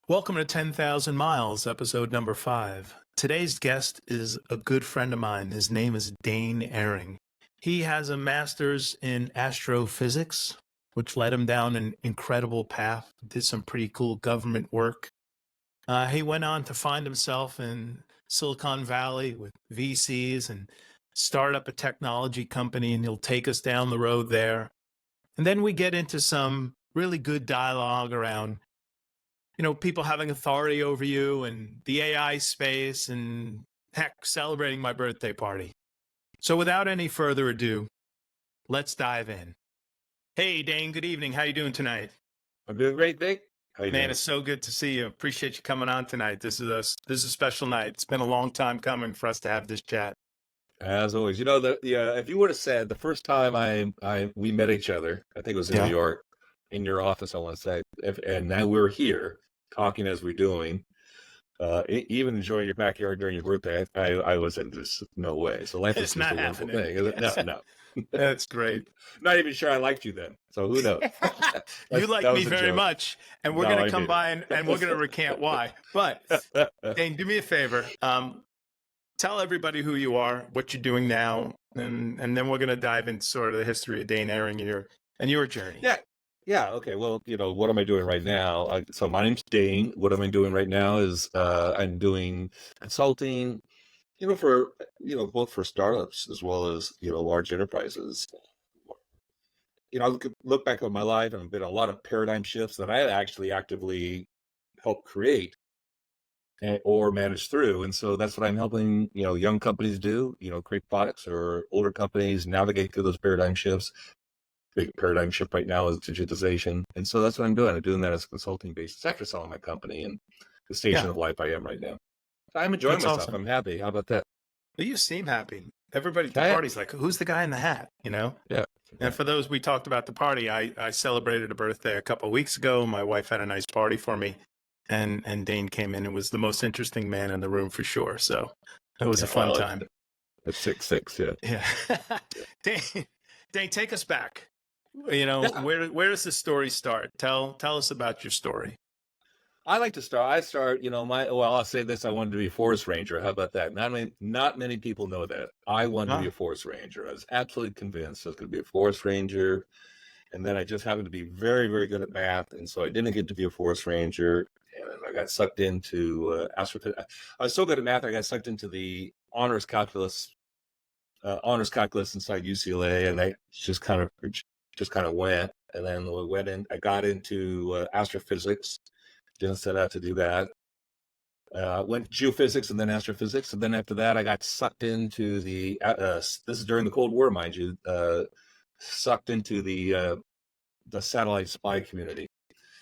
Welcome to 10,000 Miles, episode number 5. Today's guest is a good friend of mine. His name is Dain Ehring. He has a master's in astrophysics, which led him down an incredible path, did some pretty cool government work. He went on to find himself in Silicon Valley with VCs and start up a technology company, and he'll take us down the road there. And then we get into some really good dialogue around people having authority over you and the AI space and heck, celebrating my birthday party. So without any further ado, let's dive in. Hey, Dain, good evening. How you doing tonight? I'm doing great, Vic. How you Man, doing? it's so good to see you. Appreciate you coming on tonight. This is a special night. It's been a long time coming for us to have this chat. As always, if you would have said the first time we met each other, I think it was in New York, in your office, I want to say, and now we're here talking as we're doing, even enjoying your backyard during your birthday. I was in this, no way. So life is just a wonderful thing, isn't it? No. That's great. Not even sure I liked you then. So who knows? You like me very much, and we're going to come by and we're going to recant why. But Dain, do me a favor. Tell everybody who you are, what you're doing now, and then we're going to dive into sort of the history of Dain Ehring and your journey. Yeah. Okay. Well, what am I doing right now? So my name's Dain. What am I doing right now is I'm doing consulting, for both for startups as well as large enterprises. I look back on my life, and I've been a lot of paradigm shifts that I actually actively helped create or manage through. And so that's what I'm helping, young companies do, create products, or older companies navigate through those paradigm shifts. Big paradigm shift right now is digitization. And so that's what I'm doing. I'm doing that as a consulting basis after selling my company and the station of life I am right now. So I'm enjoying myself. Awesome. I'm happy. How about that? Well, you seem happy. Everybody at the party's like, who's the guy in the hat, Yeah. And for those, we talked about the party. I celebrated a birthday a couple of weeks ago. My wife had a nice party for me. And Dain came in and was the most interesting man in the room for sure. So it was a fun time. It's 6'6", yeah. Dain, take us back. Where does the story start? Tell us about your story. I like to start. I'll say this: I wanted to be a forest ranger. How about that? Not many people know that I wanted to be a forest ranger. I was absolutely convinced I was going to be a forest ranger, and then I just happened to be very, very good at math, and so I didn't get to be a forest ranger. And I got sucked into astrophysics. I was so good at math, I got sucked into the honors calculus inside UCLA, and I just kind of went. And then I got into astrophysics. Didn't set out to do that. Went geophysics and then astrophysics, and then after that, I got sucked into the. This is during the Cold War, mind you. Sucked into the satellite spy community.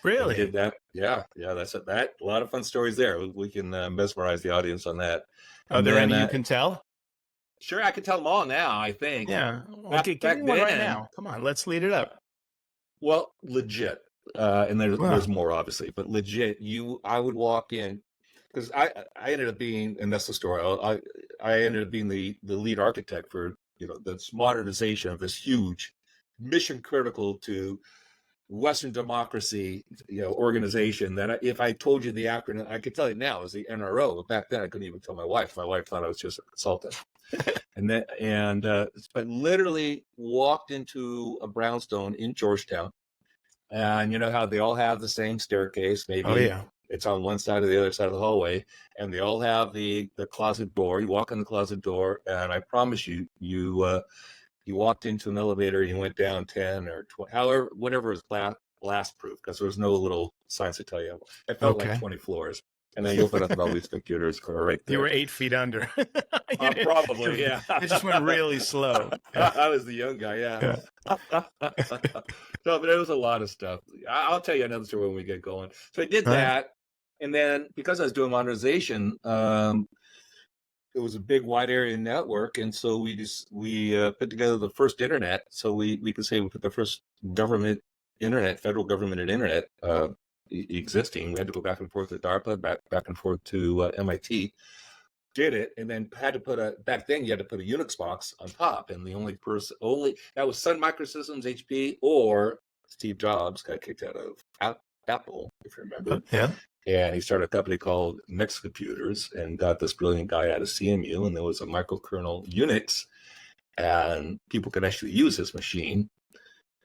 Really? I did that. Yeah. That's that. A lot of fun stories there. We can mesmerize the audience on that. Are there any you can tell? Sure, I can tell them all now, I think. Yeah. Okay, give me one right now. Come on, let's lead it up. Well, legit. And there's more, obviously, but legit, I would walk in, because I ended up being, and that's the story, I ended up being the lead architect for, this modernization of this huge mission critical to Western democracy, organization that if I told you the acronym, I could tell you now, it was the NRO, but back then I couldn't even tell my wife. My wife thought I was just a consultant. But literally walked into a brownstone in Georgetown, and you know how they all have the same staircase, maybe it's on one side or the other side of the hallway, and they all have the closet door. You walk in the closet door, and I promise you walked into an elevator, you went down 10 or 20, however, whatever was blast proof, because there was no little signs to tell you. It felt like 20 floors. And then you open up and all these computers are right there. You were 8 feet under. Probably, yeah. It just went really slow. I was the young guy, yeah. No, but it was a lot of stuff. I'll tell you another story when we get going. So I did that. And then because I was doing modernization, it was a big wide area network. And so we put together the first internet. So we could say we put the first government internet, federal government internet, existing. We had to go back and forth to DARPA, back and forth to MIT. Did it, and then had to back then you had to put a Unix box on top, and the only that was Sun Microsystems, HP, or Steve Jobs got kicked out of Apple, if you remember. And he started a company called Next Computers and got this brilliant guy out of CMU. And there was a microkernel Unix, and people could actually use his machine.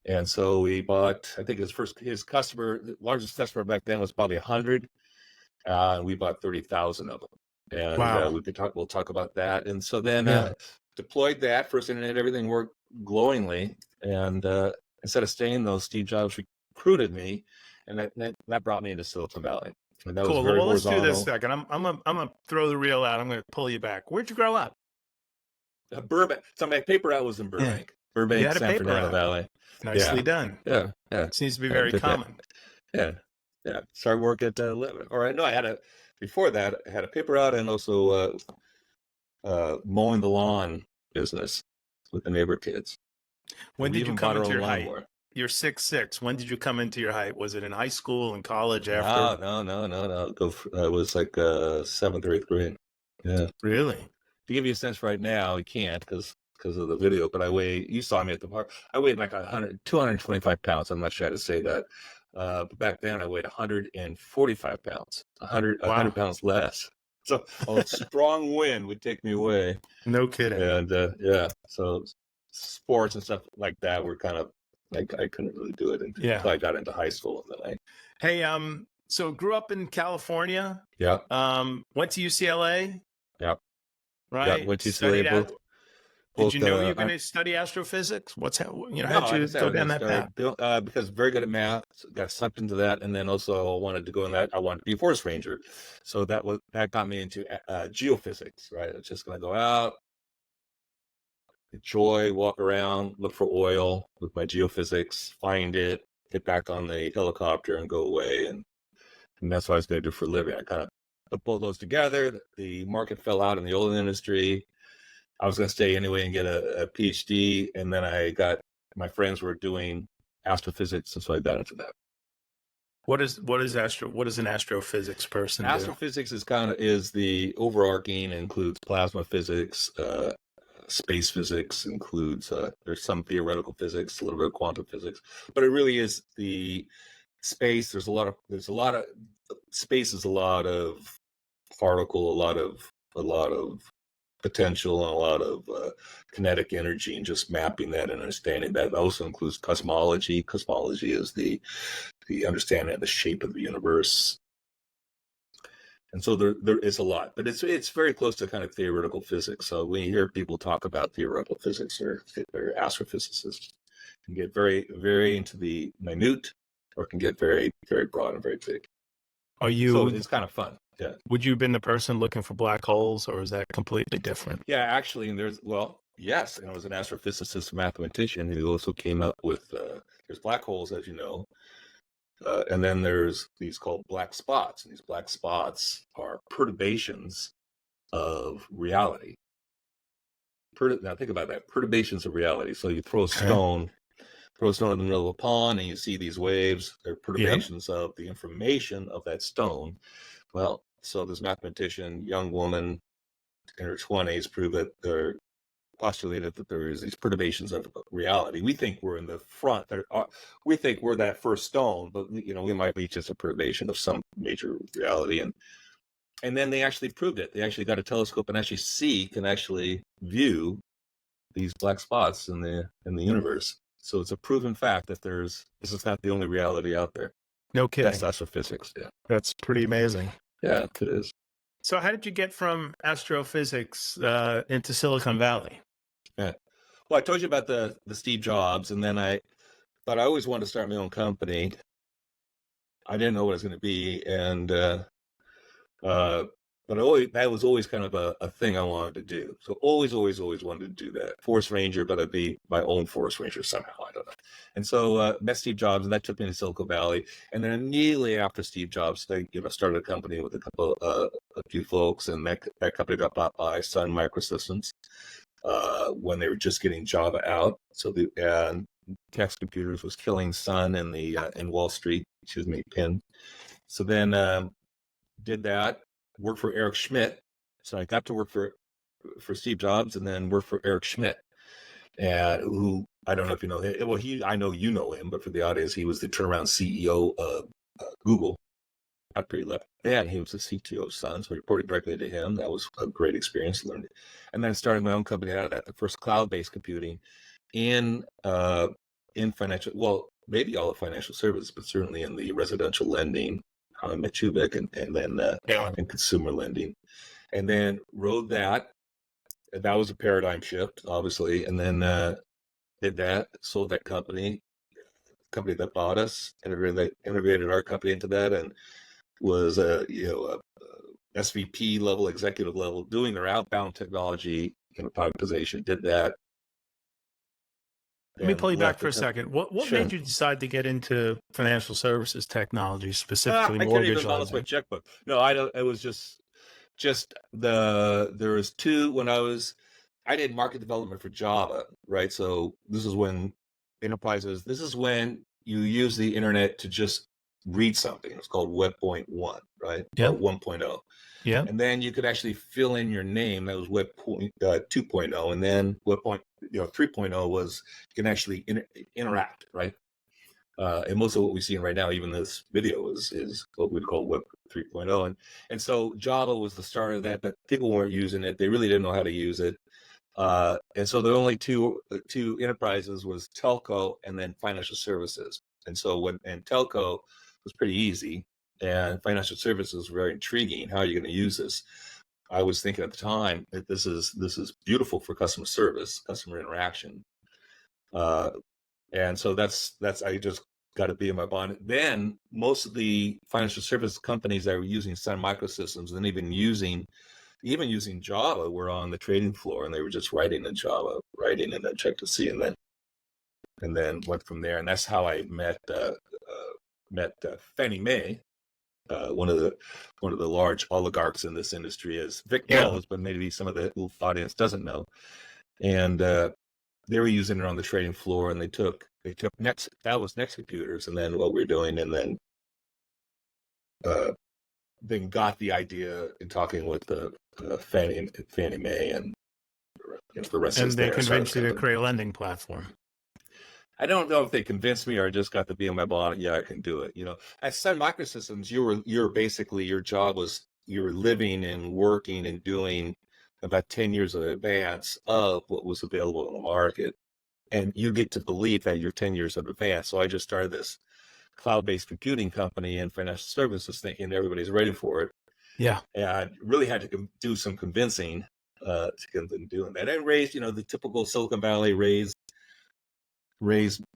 And so we bought, I think his customer, the largest customer back then was probably 100. And we bought 30,000 of them. And Wow. we'll talk about that. And so then Yeah. deployed that first internet, everything worked glowingly. And instead of staying, those Steve Jobs recruited me, and that brought me into Silicon Valley. And that was Cool. very Well, let's do horizontal. this second. I'm gonna throw the reel out. I'm gonna pull you back. Where'd you grow up? Burbank. So my paper route was in Burbank, Burbank, You had a San paper Fernando route. Valley. Nicely done. Yeah, yeah. Seems to be I very did that. common. Yeah, yeah. Started work at 11. All right. No, before that, I had a paper route and also mowing the lawn business with the neighbor kids. When did you come into your height? lawnmower. You're 6'6". When did you come into your height? Was it in high school, in college, after? No. It was like 7th or 8th grade. Yeah. Really? To give you a sense right now, you can't because of the video, but you saw me at the park. I weighed like 225 pounds. I'm not shy to say that. But back then I weighed 145 pounds, 100 pounds less. So a strong wind would take me away. No kidding. And yeah, so sports and stuff like that were kind of, like, I couldn't really do it until I got into high school. And then Hey, so grew up in California. Yeah. Went to UCLA. Yeah. Right. Yeah, went to UCLA. Did you know you were going to study astrophysics? How'd you go down that path? Because very good at math, got sucked into that, and then also wanted to go in that. I wanted to be a forest ranger, so that got me into geophysics. Right, I was just going to go out, enjoy, walk around, look for oil with my geophysics, find it, get back on the helicopter, and go away. And that's what I was going to do for a living. I kind of put both those together. The market fell out in the oil industry. I was going to stay anyway and get a PhD, and then my friends were doing astrophysics, and so I got into that. What is an astrophysics person do? Astrophysics is the overarching, includes plasma physics, space physics, includes there's some theoretical physics, a little bit of quantum physics, but it really is the space. Space is a lot of particle, a lot of potential, and a lot of kinetic energy, and just mapping that and understanding that. It also includes cosmology. Cosmology is the understanding of the shape of the universe. And so there is a lot, but it's very close to kind of theoretical physics. So when you hear people talk about theoretical physics, or astrophysicists, can get very, very into the minute, or can get very, very broad and very big. So it's kind of fun. Yeah. Would you have been the person looking for black holes, or is that completely different? Yeah, actually, yes, and I was an astrophysicist, mathematician who also came up with there's black holes, as you know, and then there's these called black spots, and these black spots are perturbations of reality. Now think about that, perturbations of reality. So you throw a stone in the middle of a pond, and you see these waves. They're perturbations of the information of that stone. Well, so this mathematician, young woman in her 20s, postulated that there is these perturbations of reality. We think we're in the front. We think we're that first stone, but we might be just a perturbation of some major reality. And then they actually proved it. They actually got a telescope and can actually view these black spots in the universe. So it's a proven fact that this is not the only reality out there. No kidding. That's astrophysics. Yeah. That's pretty amazing. Yeah, it is. So how did you get from astrophysics into Silicon Valley? Yeah. Well, I told you about the Steve Jobs, and then I thought I always wanted to start my own company. I didn't know what it was going to be, and but that was always kind of a thing I wanted to do. So always wanted to do that. Forest ranger, but I'd be my own forest ranger somehow. I don't know. And so met Steve Jobs, and that took me to Silicon Valley. And then immediately after Steve Jobs, I started a company with a few folks, and that company got bought by Sun Microsystems when they were just getting Java out. So and Text Computers was killing Sun in Wall Street. Penn. So then did that. Worked for Eric Schmidt. So I got to work for Steve Jobs, and then worked for Eric Schmidt, and who, I don't know if you know him. Well, I know you know him, but for the audience, he was the turnaround CEO of Google. after he left. Yeah, he was the CTO's son, so I reported directly to him. That was a great experience. Learned it. And then started my own company out of that, the first cloud-based computing in financial, well, maybe all of financial services, but certainly in the residential lending, how I met you, Vic, and then in consumer lending. And then rode that. That was a paradigm shift, obviously. And then did that, sold that company that bought us, integrated our company into that, and was a SVP level, executive level, doing their outbound technology productization. Did that. Let me pull you back for a company. second. What Sure. made you decide to get into financial services technology, specifically I couldn't mortgage even balance my lending? checkbook. No, I don't. It was just there was two when I did market development for Java, right? So this is when this is when you use the internet to just read something. It's called Web 1.1, right? Yeah. Or 1.0. Yeah. And then you could actually fill in your name. That was Web 2.0. And then 3.0 was you can actually interact, right? And most of what we're seeing right now, even this video, is what we'd call Web 3.0. And so Java was the start of that, but people weren't using it. They really didn't know how to use it. And so the only two enterprises was telco and then financial services. And so telco was pretty easy, and financial services was very intriguing. How are you going to use this? I was thinking at the time that this is beautiful for customer service, customer interaction. And so that's I just got to be in my bond. Then most of the financial service companies that were using Sun Microsystems and even using Java were on the trading floor, and they were just writing in Java, writing and then check to see, and then went from there. And that's how I met Fannie Mae, one of the large oligarchs in this industry, as Vic knows, but maybe some of the audience doesn't know. And they were using it on the trading floor, and they took Next Computers, and then what we're doing, and then got the idea in talking with the Fannie Mae, and the rest And is they there. convinced you to create a lending platform. I don't know if they convinced me or just got to be on my bonnet. Yeah, I can do it. At Sun Microsystems, you're basically, your job was, you were living and working and doing about 10 years in advance of what was available in the market. And you get to believe that you're 10 years in advance. So I just started this cloud-based computing company in financial services, thinking everybody's ready for it. Yeah. And I really had to do some convincing to get them doing that. And raised, the typical Silicon Valley raise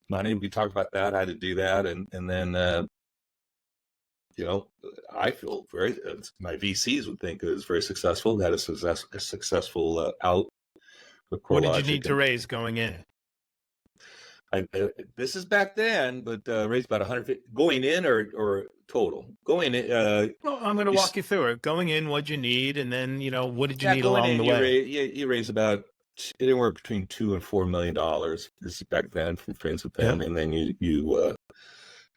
money. We talked about that, how to do that. And then, I feel my VCs would think it was very successful. That is a successful out. What did you need to raise going in? This is back then, but raised about 150 going in or total going in. Well, I'm going to walk you through it. Going in, what'd you need, and then what did you need along the way? You raise about anywhere between $2 and $4 million. This is back then from friends with them, and then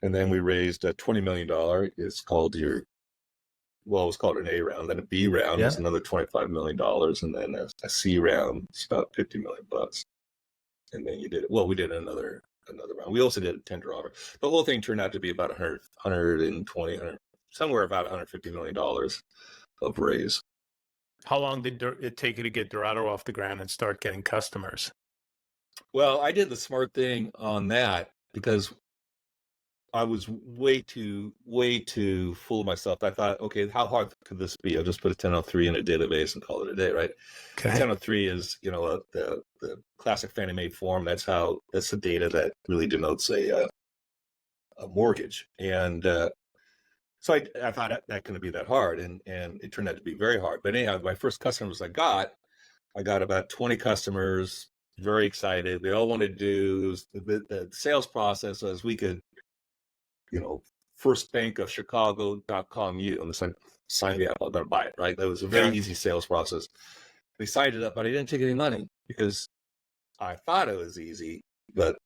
and then we raised a $20 million. It's called it was called an A round. Then a B round is another $25 million, and then a C round. It's about $50 million. And then we did another round. We also did a tender offer. The whole thing turned out to be about 120, somewhere about $150 million of raise. How long did it take you to get Dorado off the ground and start getting customers? Well, I did the smart thing on that because I was way too full of myself. I thought, okay, how hard could this be? I'll just put a 1003 in a database and call it a day, right? Okay. 1003 is, the classic Fannie Mae form. That's the data that really denotes a mortgage. And so I thought that couldn't be that hard, and it turned out to be very hard. But anyhow, my first customers I got about 20 customers, very excited. They all wanted to do, the sales process was we could, First Bank of Chicago.com, sign me up, I'm going to buy it, right? That was a very easy sales process. They signed it up, but I didn't take any money because I thought it was easy, but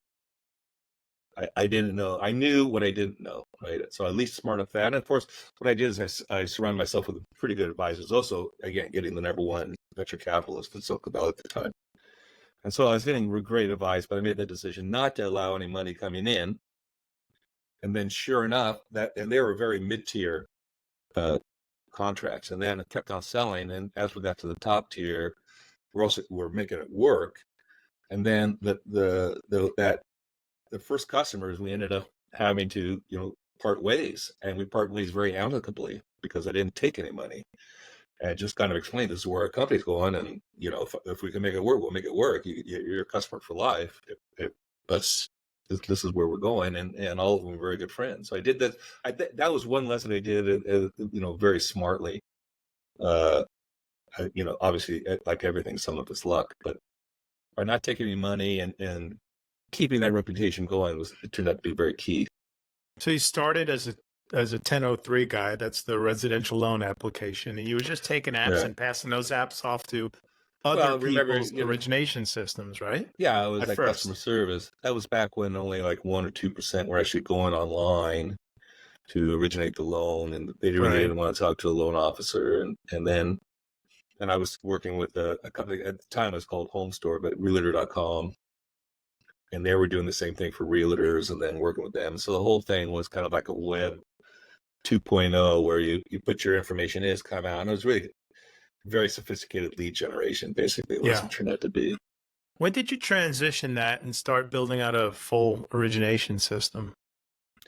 I didn't know. I knew what I didn't know, right? So at least smart enough that. And of course, what I did is I surrounded myself with pretty good advisors. Also, again, getting the number one venture capitalist in Silicon Valley at the time. And so I was getting great advice, but I made the decision not to allow any money coming in. And then sure enough, and they were very mid-tier contracts, and then it kept on selling. And as we got to the top tier, we're making it work. And then the first customers, we ended up having to part ways, and we part ways very amicably because I didn't take any money. And just kind of explained, this is where our company's going, and if we can make it work, we'll make it work. You're a customer for life. This is where we're going, and all of them were very good friends. So I did that. That was one lesson I did, very smartly. Obviously, like everything, some of it's luck, but by not taking any money and keeping that reputation going it turned out to be very key. So you started as a 1003 guy. That's the residential loan application, and you were just taking apps and passing those apps off to other people's origination systems, right? Yeah, it was like customer service. That was back when only like 1 or 2% were actually going online to originate the loan, and they really didn't want to talk to a loan officer. And then I was working with a company at the time. It was called Home Store, but Realtor.com. And they were doing the same thing for realtors, and then working with them. So the whole thing was kind of like a web 2.0, where you put your information in, come out. And it was really very sophisticated lead generation, basically, what it turned out to be. When did you transition that and start building out a full origination system?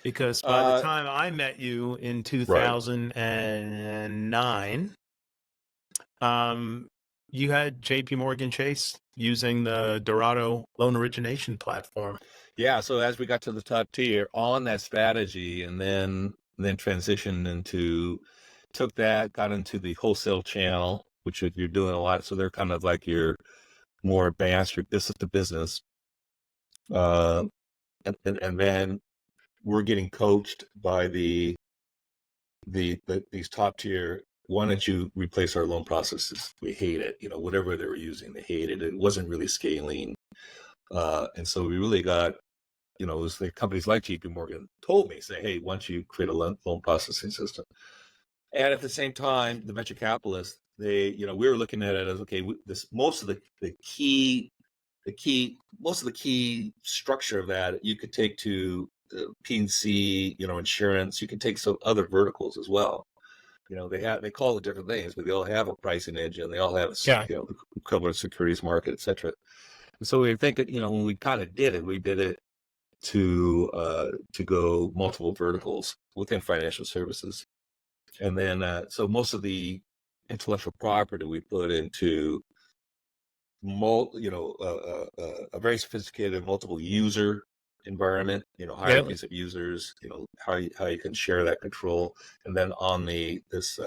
Because by the time I met you in 2009, you had JP Morgan Chase using the Dorado loan origination platform. Yeah. So as we got to the top tier on that strategy, and then transitioned got into the wholesale channel, which you're doing a lot. So they're kind of like your more advanced, your business to business. And then we're getting coached by these top tier. Why don't you replace our loan processes? We hate it. Whatever they were using, they hated it. It wasn't really scaling. And so we really got, it was the companies like JP Morgan told me, say, hey, why don't you create a loan processing system? And at the same time, the venture capitalists, we were looking at it as, okay, most of the key structure of that you could take to P&C, insurance. You can take some other verticals as well. They call it different things, but they all have a pricing engine. They all have the equivalent securities market, et cetera. And so we think that, when we kind of did it, we did it to go multiple verticals within financial services. And then, so most of the intellectual property we put into, a very sophisticated multiple user environment, hierarchies of users, how you can share that control. And then on this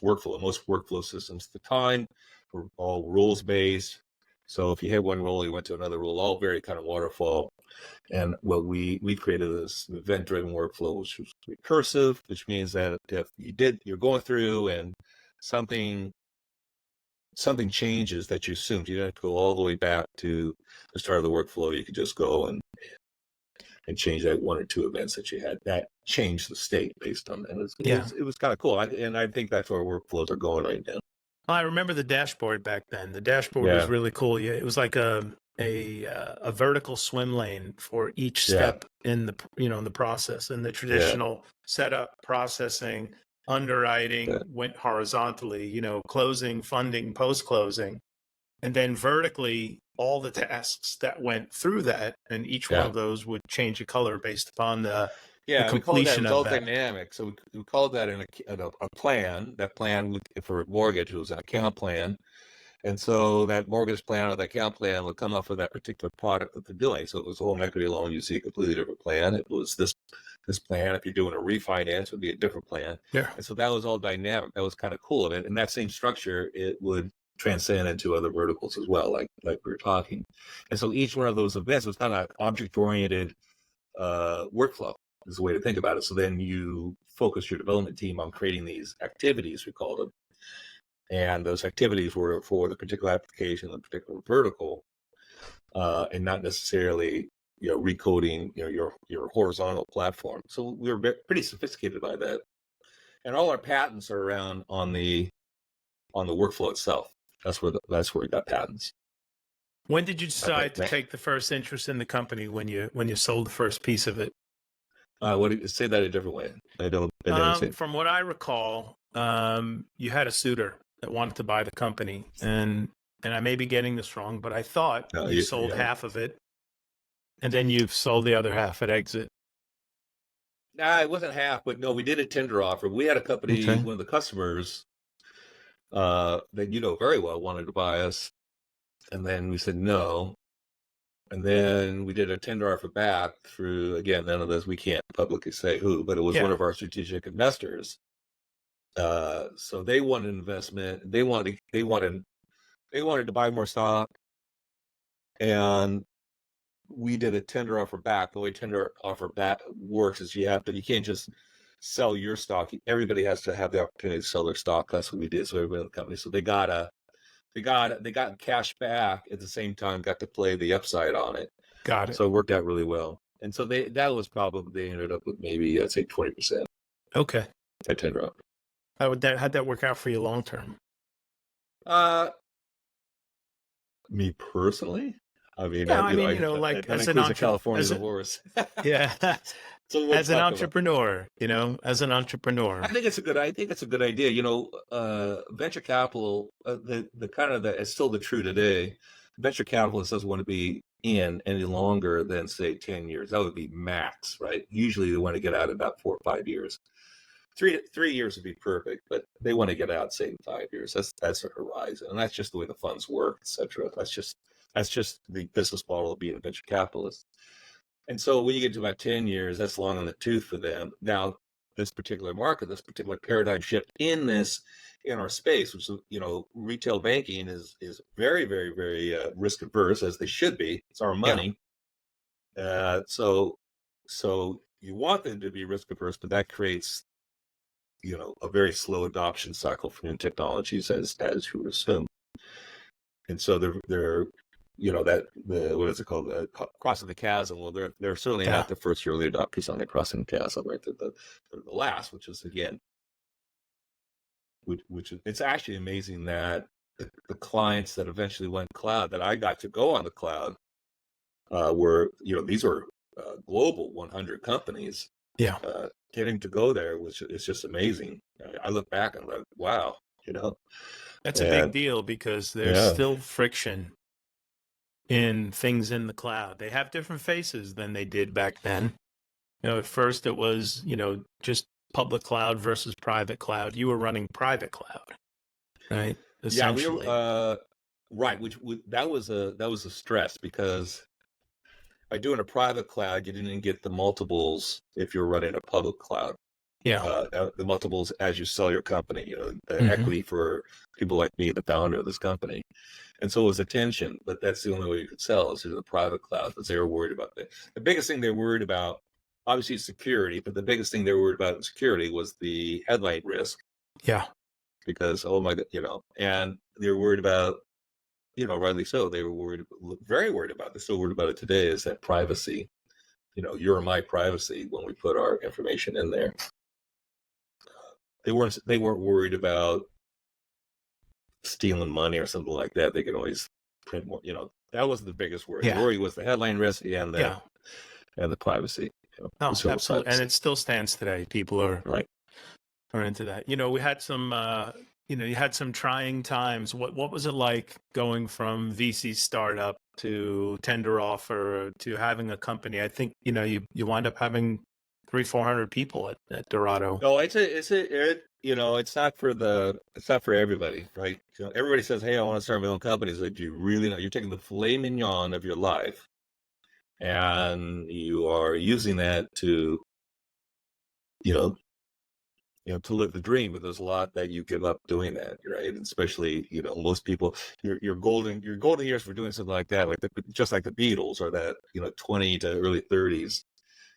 workflow, most workflow systems at the time were all rules based. So if you had one rule, you went to another rule, all very kind of waterfall. And what we created this event driven workflow, which was recursive, which means that if you're going through and something changes that you assumed, you don't have to go all the way back to the start of the workflow. You could just go and change that 1 or 2 events that you had that changed the state based on that. It was kind of cool. And I think that's where workflows are going right now. I remember the dashboard back then. The dashboard was really cool. Yeah, it was like a vertical swim lane for each step in the in the process. And the traditional setup, processing, underwriting went horizontally. Closing, funding, post closing, and then vertically all the tasks that went through that, and each one of those would change a color based upon the completion of that. that. Dynamic. So we called that a plan. That plan for mortgage was an account plan. And so that mortgage plan or that account plan would come up with that particular product that they're doing. So it was a home equity loan, you see a completely different plan. It was this plan. If you're doing a refinance, it would be a different plan. Yeah. And so that was all dynamic. That was kind of cool. And that same structure, it would transcend into other verticals as well, like we were talking. And so each one of those events was kind of object-oriented workflow is the way to think about it. So then you focus your development team on creating these activities, we call them. And those activities were for the particular application, the particular vertical, and not necessarily, recoding, your horizontal platform. So we were pretty sophisticated by that. And all our patents are around on the workflow itself. That's where we got patents. When did you decide to take the first interest in the company when you sold the first piece of it? Say that a different way. I And then say, From what I recall, you had a suitor that wanted to buy the company, and I may be getting this wrong, but I thought you sold half of it, and then you've sold the other half at exit. Nah, it wasn't half, but no, we did a tender offer. We had a company, Okay. one of the customers that you know very well wanted to buy us, and then we said no. And then we did a tender offer back through, again, none of this, we can't publicly say who, but it was one of our strategic investors. So they wanted an investment. They wanted to buy more stock, and we did a tender offer back. The way tender offer back works is you can't just sell your stock. Everybody has to have the opportunity to sell their stock. That's what we did. So everybody in the company. So they got cash back at the same time, got to play the upside on it. Got it. So it worked out really well. And so they ended up with maybe, I'd say 20%. Okay. That tender offer. How'd that work out for you long term? Me personally? I mean, like as an California horse. Yeah. So as an entrepreneur, I think it's a good idea. Venture capital, it's still the true today. Venture capitalists doesn't want to be in any longer than say 10 years. That would be max, right? Usually they want to get out in about 4 or 5 years. 3 years would be perfect, but they want to get out, say, in 5 years. That's the horizon, and that's just the way the funds work, etc. That's just the business model of being a venture capitalist. And so when you get to about 10 years, that's long in the tooth for them. Now, this particular market, this particular paradigm shift in our space, which retail banking is very, very, very risk averse, as they should be. It's our money. Yeah. So you want them to be risk averse, but that creates a very slow adoption cycle for new technologies, as you would assume. And so they're what is it called? Crossing the chasm. Well, they're certainly not the first early adopters on the crossing the chasm, right? They're the last, which is again, which is, it's actually amazing that the clients that eventually went cloud, that I got to go on the cloud, these were global 100 companies. Yeah. Getting to go there is just amazing. I look back and I'm like, wow, That's a big deal because there's still friction in things in the cloud. They have different faces than they did back then. At first it was, just public cloud versus private cloud. You were running private cloud, right? Essentially. Yeah, right. That was a stress, because by doing a private cloud, you didn't get the multiples if you're running a public cloud. Yeah. The multiples as you sell your company, the equity for people like me, the founder of this company. And so it was a tension, but that's the only way you could sell is through the private cloud, because they were worried about that. The biggest thing they were worried about, obviously security, but the biggest thing they were worried about in security was the headline risk. Yeah. Because, oh my God, and they were worried about, rightly so, they were very worried about, they're still worried about it today, is that privacy, your and my privacy when we put our information in there. They weren't worried about stealing money or something like that. They could always print more, that wasn't the biggest worry. The worry was the headline risk and the privacy. No, absolutely. And it still stands today. People are into that. We had some you had some trying times. What was it like going from VC startup to tender offer to having a company? I think you wind up having 300-400 people at Dorado. No, it's not for everybody, right? Everybody says, "Hey, I want to start my own company." It's like, do you really know? You're taking the filet mignon of your life, and you are using that to, to live the dream. But there's a lot that you give up doing that, right? And especially, most people, your golden years for doing something like that, just like the Beatles, or that 20 to early 30s.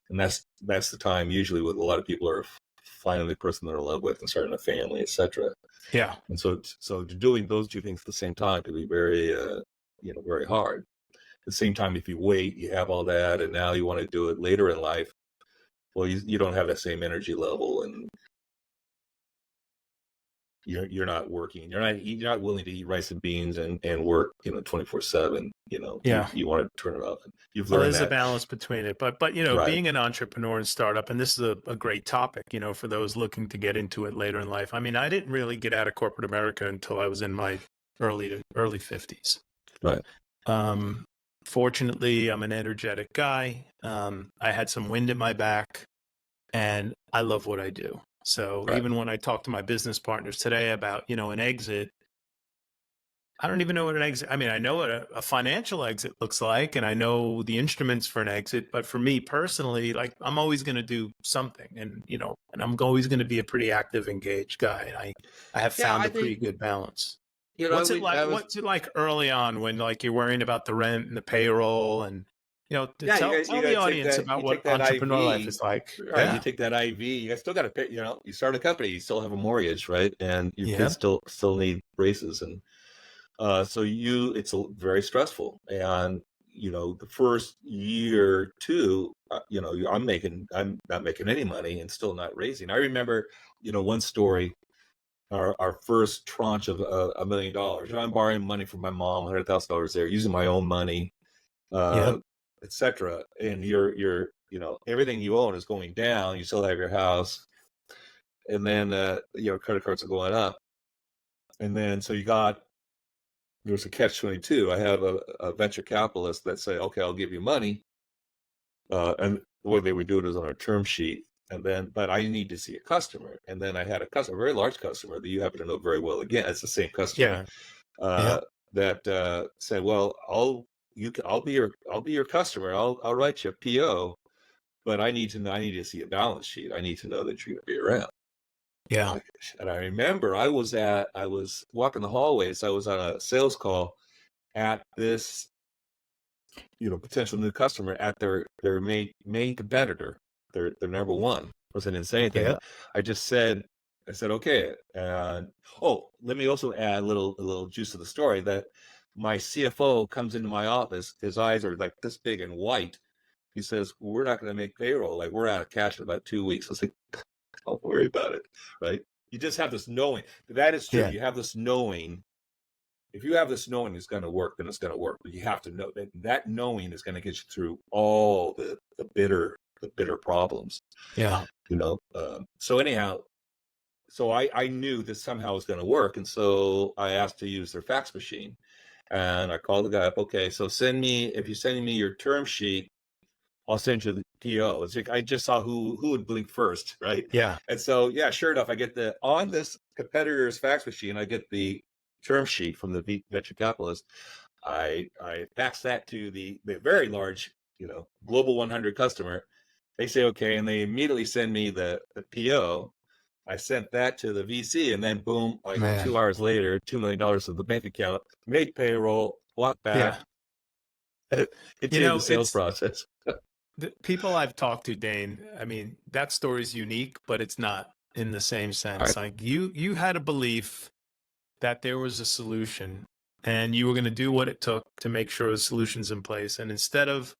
And that's the time usually when a lot of people are finding the person they're in love with and starting a family, etc. Yeah. And so doing those two things at the same time can be very, very hard. At the same time, if you wait, you have all that, and now you want to do it later in life. Well, you don't have that same energy level, and you're not working. You're not willing to eat rice and beans and work 24/7. Yeah. You want to turn it off. You've Well, learned there's a that, balance between it, but right? being an entrepreneur and startup, and this is a great topic, for those looking to get into it later in life. I mean, I didn't really get out of corporate America until I was in my early 50s. Right. Fortunately, I'm an energetic guy. I had some wind at my back, and I love what I do. So Right. even when I talk to my business partners today about, an exit, I don't even know what an exit. I mean, I know what a financial exit looks like, and I know the instruments for an exit. But for me personally, like, I'm always going to do something, and and I'm always going to be a pretty active, engaged guy. And I have Yeah, found I a pretty think good balance. I was. What's it like early on when, like, you're worrying about the rent and the payroll, and to Yeah, tell you the gotta take audience that. about You what take that entrepreneur life IV, is like. right? You Yeah. take that IV. You still got to pay. You start a company. You still have a mortgage, right? And your Yeah. kids still need braces, and so it's very stressful. And the first year or two, I'm not making any money and still not raising. I remember, one story. Our first tranche of $1 million. I'm borrowing money from my mom, $100,000 there, using my own money, Yeah. uh, etc. And everything you own is going down. You still have your house, and then credit cards are going up, and then so there's a catch-22. I have a venture capitalist that say, okay, I'll give you money, and the way they would do it is on a term sheet. But I need to see a customer. And then I had a customer, a very large customer that you happen to know very well. Again, it's the same customer Yeah. Yeah. uh, that said, "Well, I'll be your customer. I'll write you a PO, but I need to see a balance sheet. I need to know that you're going to be around." Yeah. And I remember I was walking the hallways. I was on a sales call at this potential new customer at their main competitor, their number one. I wasn't in say anything. Yeah. I said, okay. And let me also add a little juice to the story that my CFO comes into my office. His eyes are like this big and white. He says, we're not going to make payroll. Like, we're out of cash in about 2 weeks. I was like, don't worry about it. Right. You just have this knowing. That is true. Yeah. You have this knowing. If you have this knowing it's going to work, then it's going to work. But you have to know that knowing is going to get you through all the bitter problems. Yeah. So anyhow, so I knew this somehow was going to work, and so I asked to use their fax machine, and I called the guy up. Okay, so if you're sending me your term sheet, I'll send you the PO. It's like I just saw who would blink first, right? Yeah. And so yeah, sure enough, I get on this competitor's fax machine, I get the term sheet from the venture capitalist. I fax that to the very large, global 100 customer. They say okay, and they immediately send me the PO. I sent that to the VC, and then boom, like Man. 2 hours later, $2 million of the bank account, made payroll, walked back. Yeah. It changed the sales process. The people I've talked to, Dain, I mean, that story is unique, but it's not in the same sense. Right. Like, you had a belief that there was a solution, and you were going to do what it took to make sure the solution's in place. And instead of,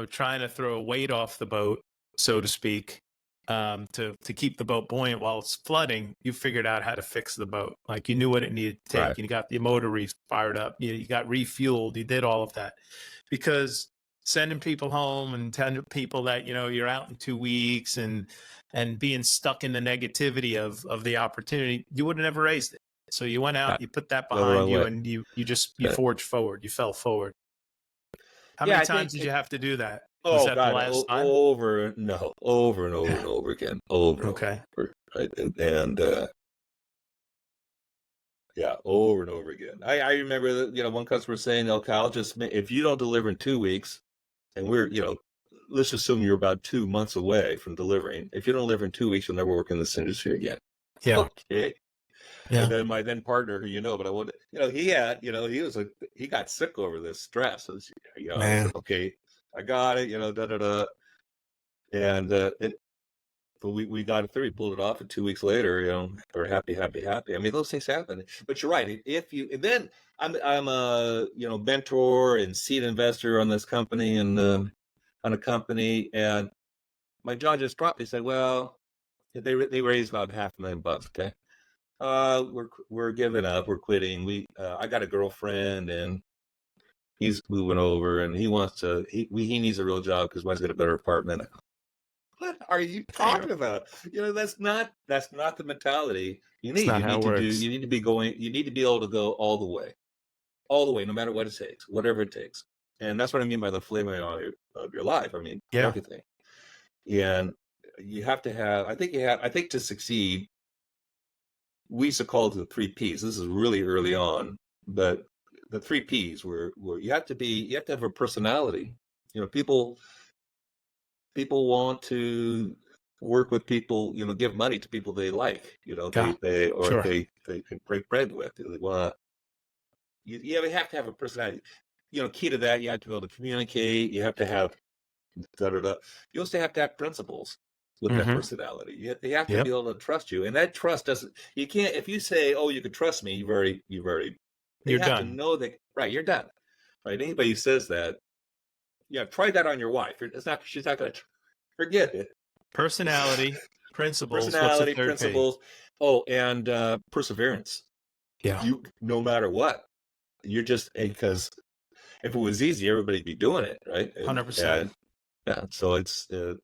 trying to throw a weight off the boat, so to speak, to keep the boat buoyant while it's flooding, you figured out how to fix the boat. Like, you knew what it needed to take. Right. You got the motor fired up. You got refueled. You did all of that, because sending people home and telling people that you're out in 2 weeks and being stuck in the negativity of the opportunity, you would have never raised it. So you went out, you put that behind you, and you forged forward. You fell forward. How many times did you have to do that? Was that God, the last time? over and over and over again, over and Okay. over, right? And yeah, over and over again. I remember that one customer saying, "Okay, if you don't deliver in 2 weeks, and let's assume you're about 2 months away from delivering. If you don't deliver in 2 weeks, you'll never work in this industry again." Yeah. Okay. Yeah. And then my part-ner, who but I wanted, he got sick over this stress. I said, okay, I got it, da da da, and but we got it through. We pulled it off, and 2 weeks later, we're happy. I mean, those things happen. But you're right. And then I'm a mentor and seed investor on this company and on a company, and my jaw just dropped. They said, well, they raised about $500,000. Okay. We're giving up. We're quitting. I got a girlfriend, and he's moving over, and he wants to. He needs a real job because mine's got a better apartment. What are you talking about? That's not the mentality you It's need. not You how need it to do. works. You need to be going. You need to be able to go all the way, no matter what it takes, whatever it takes. And that's what I mean by the flavor of your life. I mean Yeah. everything. And you have to have. I think to succeed, we used to call it the three P's. This is really early on, but the three P's were you have to have a personality. People want to work with people, give money to people they like, Yeah. or Sure. they can break bread with. They want you have to have a personality. Key to that, you have to be able to communicate. You have to have da da da. You also have to have principles with that Mm-hmm. personality. They have to be Yep. able to trust you, and that trust doesn't. You can't if you say, "Oh, you can trust me." You've already. They You're have to done. know that. Right, you're done. Right. Anybody who says that, try that on your wife. It's not. She's not going to forget it. Personality, principles. What's the Personality, third P? principles. Oh, and perseverance. Yeah. No matter what, you're just because if it was easy, everybody'd be doing it, right? 100%. Yeah. So that's the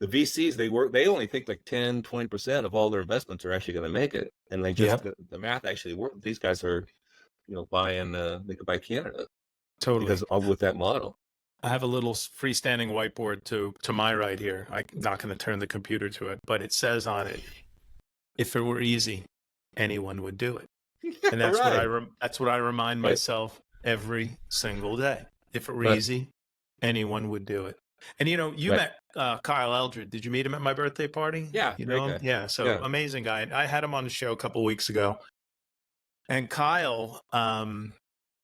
VCs. They only think like 10-20% of all their investments are actually going to make it, and Yep. the math actually work. These guys are buying. They could buy Canada Totally. because with that model. I have a little freestanding whiteboard to my right here. I'm not going to turn the computer to it, but it says on it, if it were easy, anyone would do it. And that's Right. that's what I remind Right. myself every single day. If it were Right. easy, anyone would do it. And you Right. met Kyle Eldred. Did you meet him at my birthday party? Yeah, You great know him? guy. Yeah. So Yeah. amazing guy. I had him on the show a couple weeks ago. And Kyle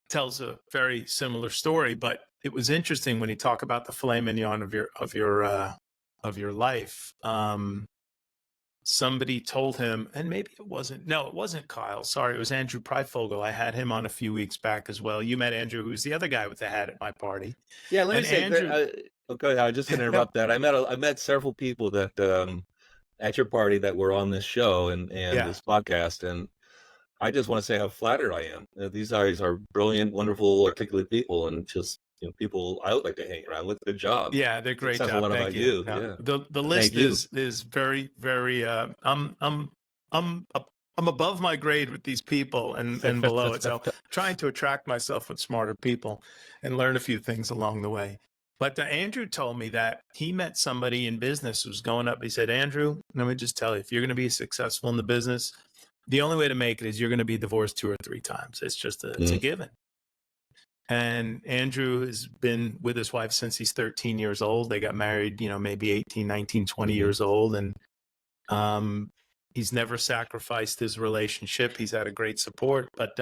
tells a very similar story, but it was interesting when he talked about the filet mignon of your life. Somebody told him, and maybe it wasn't Kyle. Sorry, it was Andrew Preifogel. I had him on a few weeks back as well. You met Andrew, who's the other guy with the hat at my party. Yeah, let me And say, Andrew, okay, I was just going to interrupt that. I met several people that at your party that were on this show and yeah, this podcast, and I just want to say how flattered I am. These guys are brilliant, wonderful, articulate people, and just people I would like to hang around with. Good job. yeah, they're It great says a job. lot Thank about you. you. No, Yeah, the thank list you. is very very. I'm above my grade with these people and below it. So trying to attract myself with smarter people and learn a few things along the way. But Andrew told me that he met somebody in business who was going up. He said, Andrew, let me just tell you, if you're going to be successful in the business, the only way to make it is you're going to be divorced 2 or 3 times. It's just it's a given. And Andrew has been with his wife since he's 13 years old. They got married, maybe 18, 19, 20 years old. And he's never sacrificed his relationship. He's had a great support. But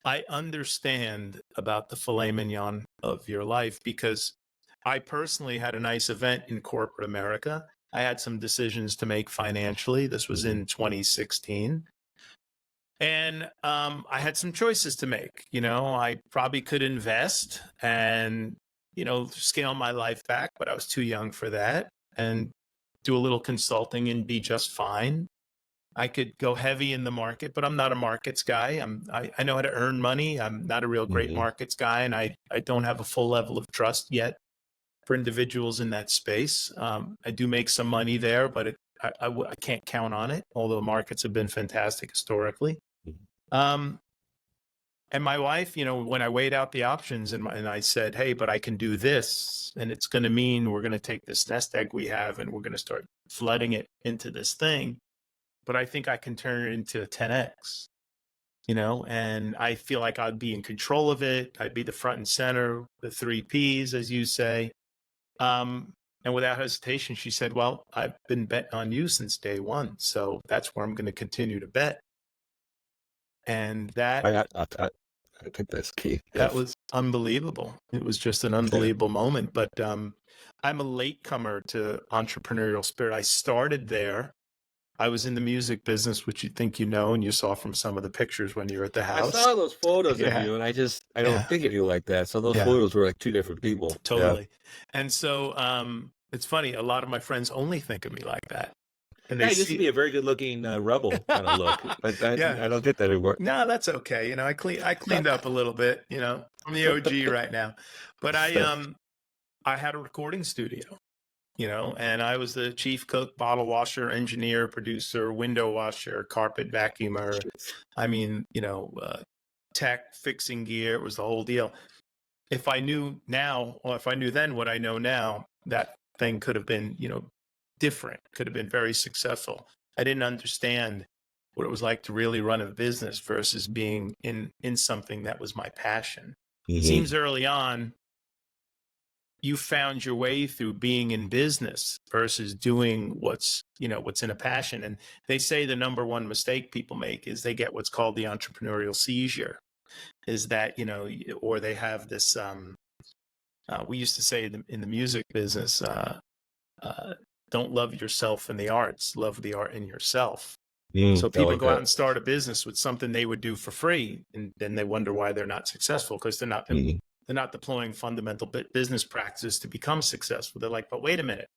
I understand about the filet mignon of your life because I personally had a nice event in corporate America. I had some decisions to make financially. This was in 2016. And I had some choices to make. I probably could invest and, scale my life back, but I was too young for that, and do a little consulting and be just fine. I could go heavy in the market, but I'm not a markets guy. I know how to earn money. I'm not a real great markets guy, and I don't have a full level of trust yet for individuals in that space. I do make some money there, but I can't count on it, although markets have been fantastic historically. And my wife, when I weighed out the options and I said, hey, but I can do this, and it's going to mean we're going to take this nest egg we have and we're going to start flooding it into this thing. But I think I can turn it into a 10X, and I feel like I'd be in control of it. I'd be the front and center, the 3 Ps, as you say. And without hesitation, she said, well, I've been betting on you since day one. So that's where I'm going to continue to bet. And that I think that's key. that was unbelievable. It was just an unbelievable moment. But I'm a latecomer to entrepreneurial spirit. I started there. I was in the music business, which you think and you saw from some of the pictures when you were at the house. I saw those photos of you, and I don't think of you like that. So those photos were like 2 different people. Totally. And so it's funny. A lot of my friends only think of me like that. and Yeah, they I used to see, be a very good-looking rebel kind of look, but yeah, I don't get that anymore. no, that's okay. I cleaned up a little bit. I'm the OG right now, but I had a recording studio. And I was the chief cook, bottle washer, engineer, producer, window washer, carpet vacuumer. I mean, tech, fixing gear. It was the whole deal. If I knew now, or if I knew then what I know now, that thing could have been, different, could have been very successful. I didn't understand what it was like to really run a business versus being in something that was my passion. It Mhm. seems early on you found your way through being in business versus doing what's in a passion. And they say the number one mistake people make is they get what's called the entrepreneurial seizure, is that or they have this we used to say in the music business, uh, don't love yourself in the arts, love the art in yourself. So I people like go out that. and start a business with something they would do for free, and then they wonder why they're not successful, because Mhm. they're not deploying fundamental business practices to become successful. They're like, but wait a minute,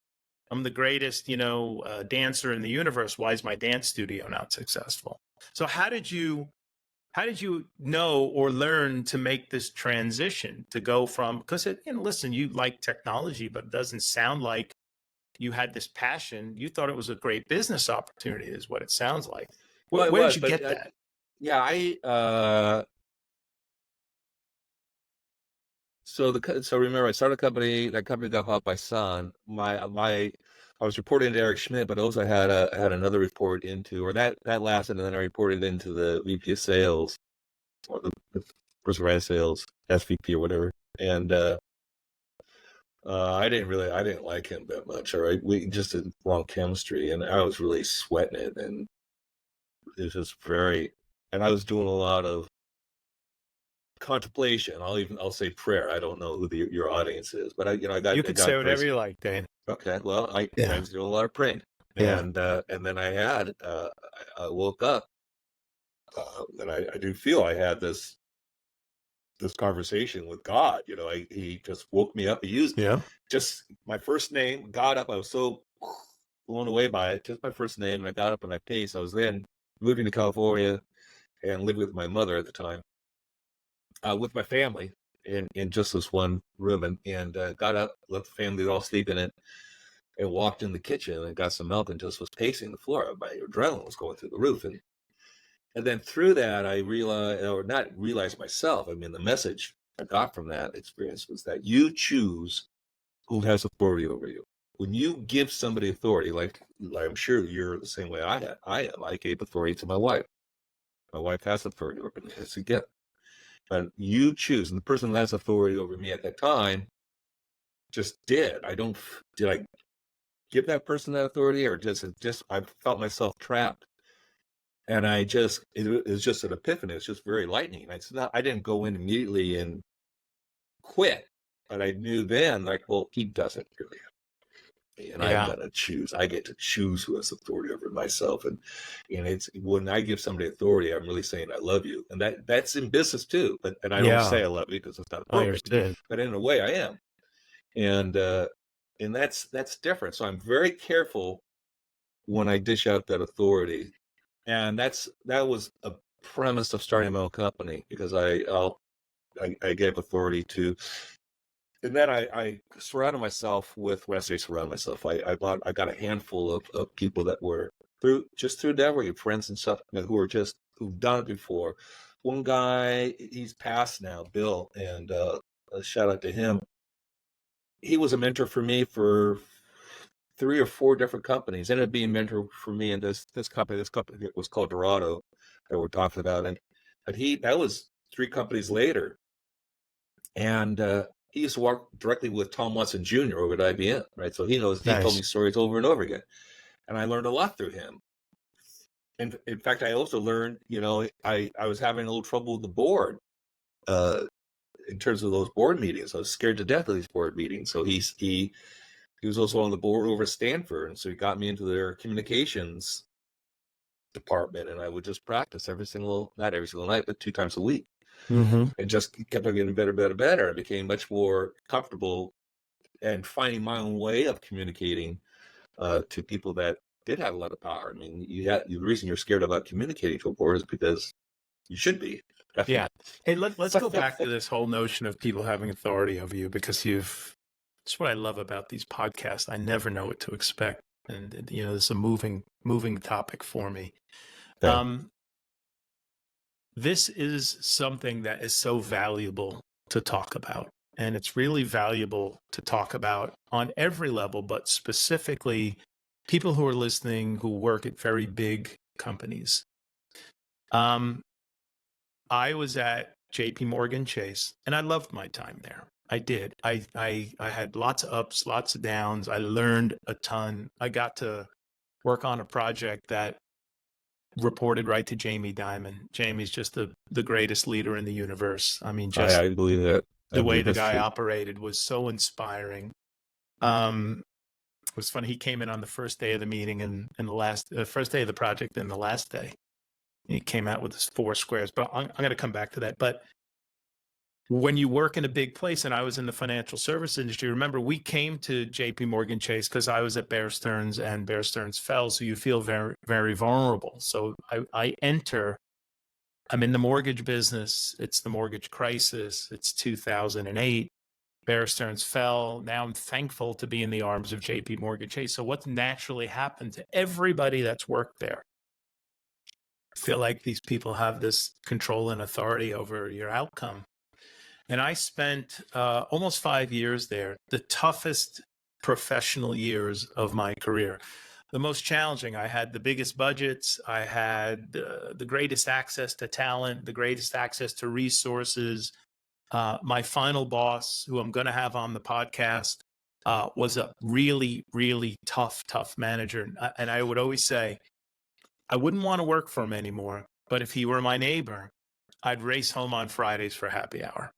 I'm the greatest, dancer in the universe. Why is my dance studio not successful? So how did you know or learn to make this transition to go from, because listen, you like technology, but it doesn't sound like you had this passion. You thought it was a great business opportunity, is what it sounds like. Well, it Where did was, you but get that? yeah, so remember I started a company. That company got bought by Sun. I was reporting to Eric Schmidt, but also had another report into, or that lasted, and then I reported into the VP of Sales, or the person who ran sales, SVP or whatever. And I didn't like him that much. All right, we just did wrong chemistry, and I was really sweating it, and it was just and I was doing a lot of contemplation. I'll say prayer. I don't know who your audience is, but You I could say got very whatever you like, Dane. okay. Well, I Yeah. was doing a lot of praying, Yeah. and then I woke up, and I do feel I had this conversation with God. He just woke me up. He used Yeah. just my first name, got up. I was so blown away by it. Just my first name, and I got up and I paced. I was then moving to California and lived with my mother at the time, with my family in just this one room, and got up, let the family all sleep in it, and walked in the kitchen and got some milk and just was pacing the floor. My adrenaline was going through the roof, and then through that I realized, or not realized myself. I mean, the message I got from that experience was that you choose who has authority over you. When you give somebody authority, like I'm sure you're the same way I am. I gave authority to my wife. My wife has authority over me. It's a gift. But you choose, and the person who has authority over me at that time just did. Did I give that person that authority, or just I felt myself trapped, and it was just an epiphany. It's just very lightning. I didn't go in immediately and quit, but I knew then, like, well, he doesn't really and I'm Yeah. gonna choose. I get to choose who has authority over myself, and it's when I give somebody authority, I'm really saying I love you, and that's in business too. But and I don't Yeah. say I love you because it's not I appropriate, understand. but in a way I am, and that's different. So I'm very careful when I dish out that authority, and that was a premise of starting my own company, because I gave authority to. And then I surrounded myself with, when I say surround myself, I got a handful of people that were through networking, friends and stuff, who've done it before. One guy, he's passed now, Bill, and a shout out to him. He was a mentor for me for 3 or 4 different companies. Ended up being a mentor for me in this company. This company was called Dorado that we're talking about, and that was 3 companies later. And he used to work directly with Tom Watson Jr. over at IBM, right? So he told me Nice. stories over and over again, and I learned a lot through him. And in fact, I also learned, I was having a little trouble with the board, uh, in terms of those board meetings. I was scared to death of these board meetings. So he was also on the board over at Stanford, and so he got me into their communications department, and I would just practice not every single night, but 2 times a week. Mm-hmm. And just kept on getting better, better, better. I became much more comfortable and finding my own way of communicating to people that did have a lot of power. I mean, the reason you're scared about communicating to a board is because you should be. Yeah. Hey, let's go back to this whole notion of people having authority over you, because it's what I love about these podcasts. I never know what to expect. And, this is a moving topic for me. Okay. This is something that is so valuable to talk about. And it's really valuable to talk about on every level, but specifically people who are listening who work at very big companies. I was at JP Morgan Chase, and I loved my time there. I did. I had lots of ups, lots of downs. I learned a ton. I got to work on a project that reported right to Jamie Dimon. Jamie's just the greatest leader in the universe. I mean, just I believe that. the way the guy operated was so inspiring. It was funny. He came in on the first day of the meeting and the first day of the project and the last day. He came out with his 4 squares, but I'm going to come back to that. But when you work in a big place, and I was in the financial service industry, remember, we came to JP Morgan Chase because I was at Bear Stearns and Bear Stearns fell. So you feel very, very vulnerable. So I'm in the mortgage business. It's the mortgage crisis. It's 2008. Bear Stearns fell. Now I'm thankful to be in the arms of JP Morgan Chase. So what's naturally happened to everybody that's worked there? I feel like these people have this control and authority over your outcome. And I spent almost 5 years there, the toughest professional years of my career. The most challenging. I had the biggest budgets. I had the greatest access to talent, the greatest access to resources. My final boss, who I'm going to have on the podcast, was a really, really tough manager. And I would always say, I wouldn't want to work for him anymore, but if he were my neighbor, I'd race home on Fridays for happy hour,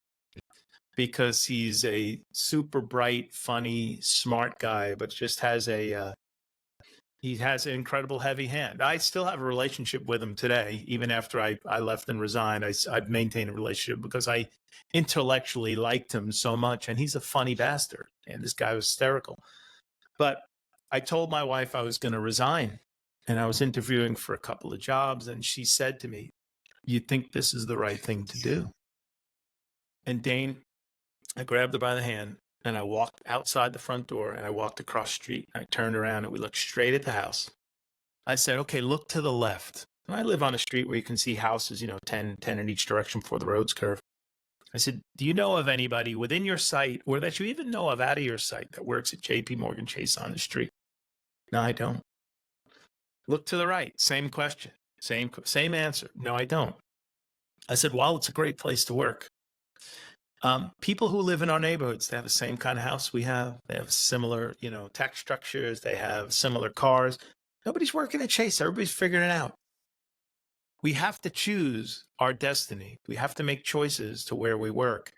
because he's a super bright, funny, smart guy, but just has he has an incredible heavy hand. I still have a relationship with him today, even after I left and resigned. I've maintained a relationship because I intellectually liked him so much, and he's a funny bastard, and this guy was hysterical. But I told my wife I was going to resign, and I was interviewing for a couple of jobs, and she said to me, "You think this is the right thing to do?" And Dain, I grabbed her by the hand, and I walked outside the front door, and I walked across the street. I turned around, and we looked straight at the house. I said, "Okay, look to the left." And I live on a street where you can see houses, 10 in each direction before the roads curve. I said, "Do you know of anybody within your sight, or that you even know of out of your sight, that works at JP Morgan Chase on the street?" "No, I don't." Look to the right. Same question. Same answer. "No, I don't." I said, "Well, it's a great place to work." People who live in our neighborhoods, they have the same kind of house we have. They have similar, tax structures. They have similar cars. Nobody's working at Chase. Everybody's figuring it out. We have to choose our destiny. We have to make choices to where we work.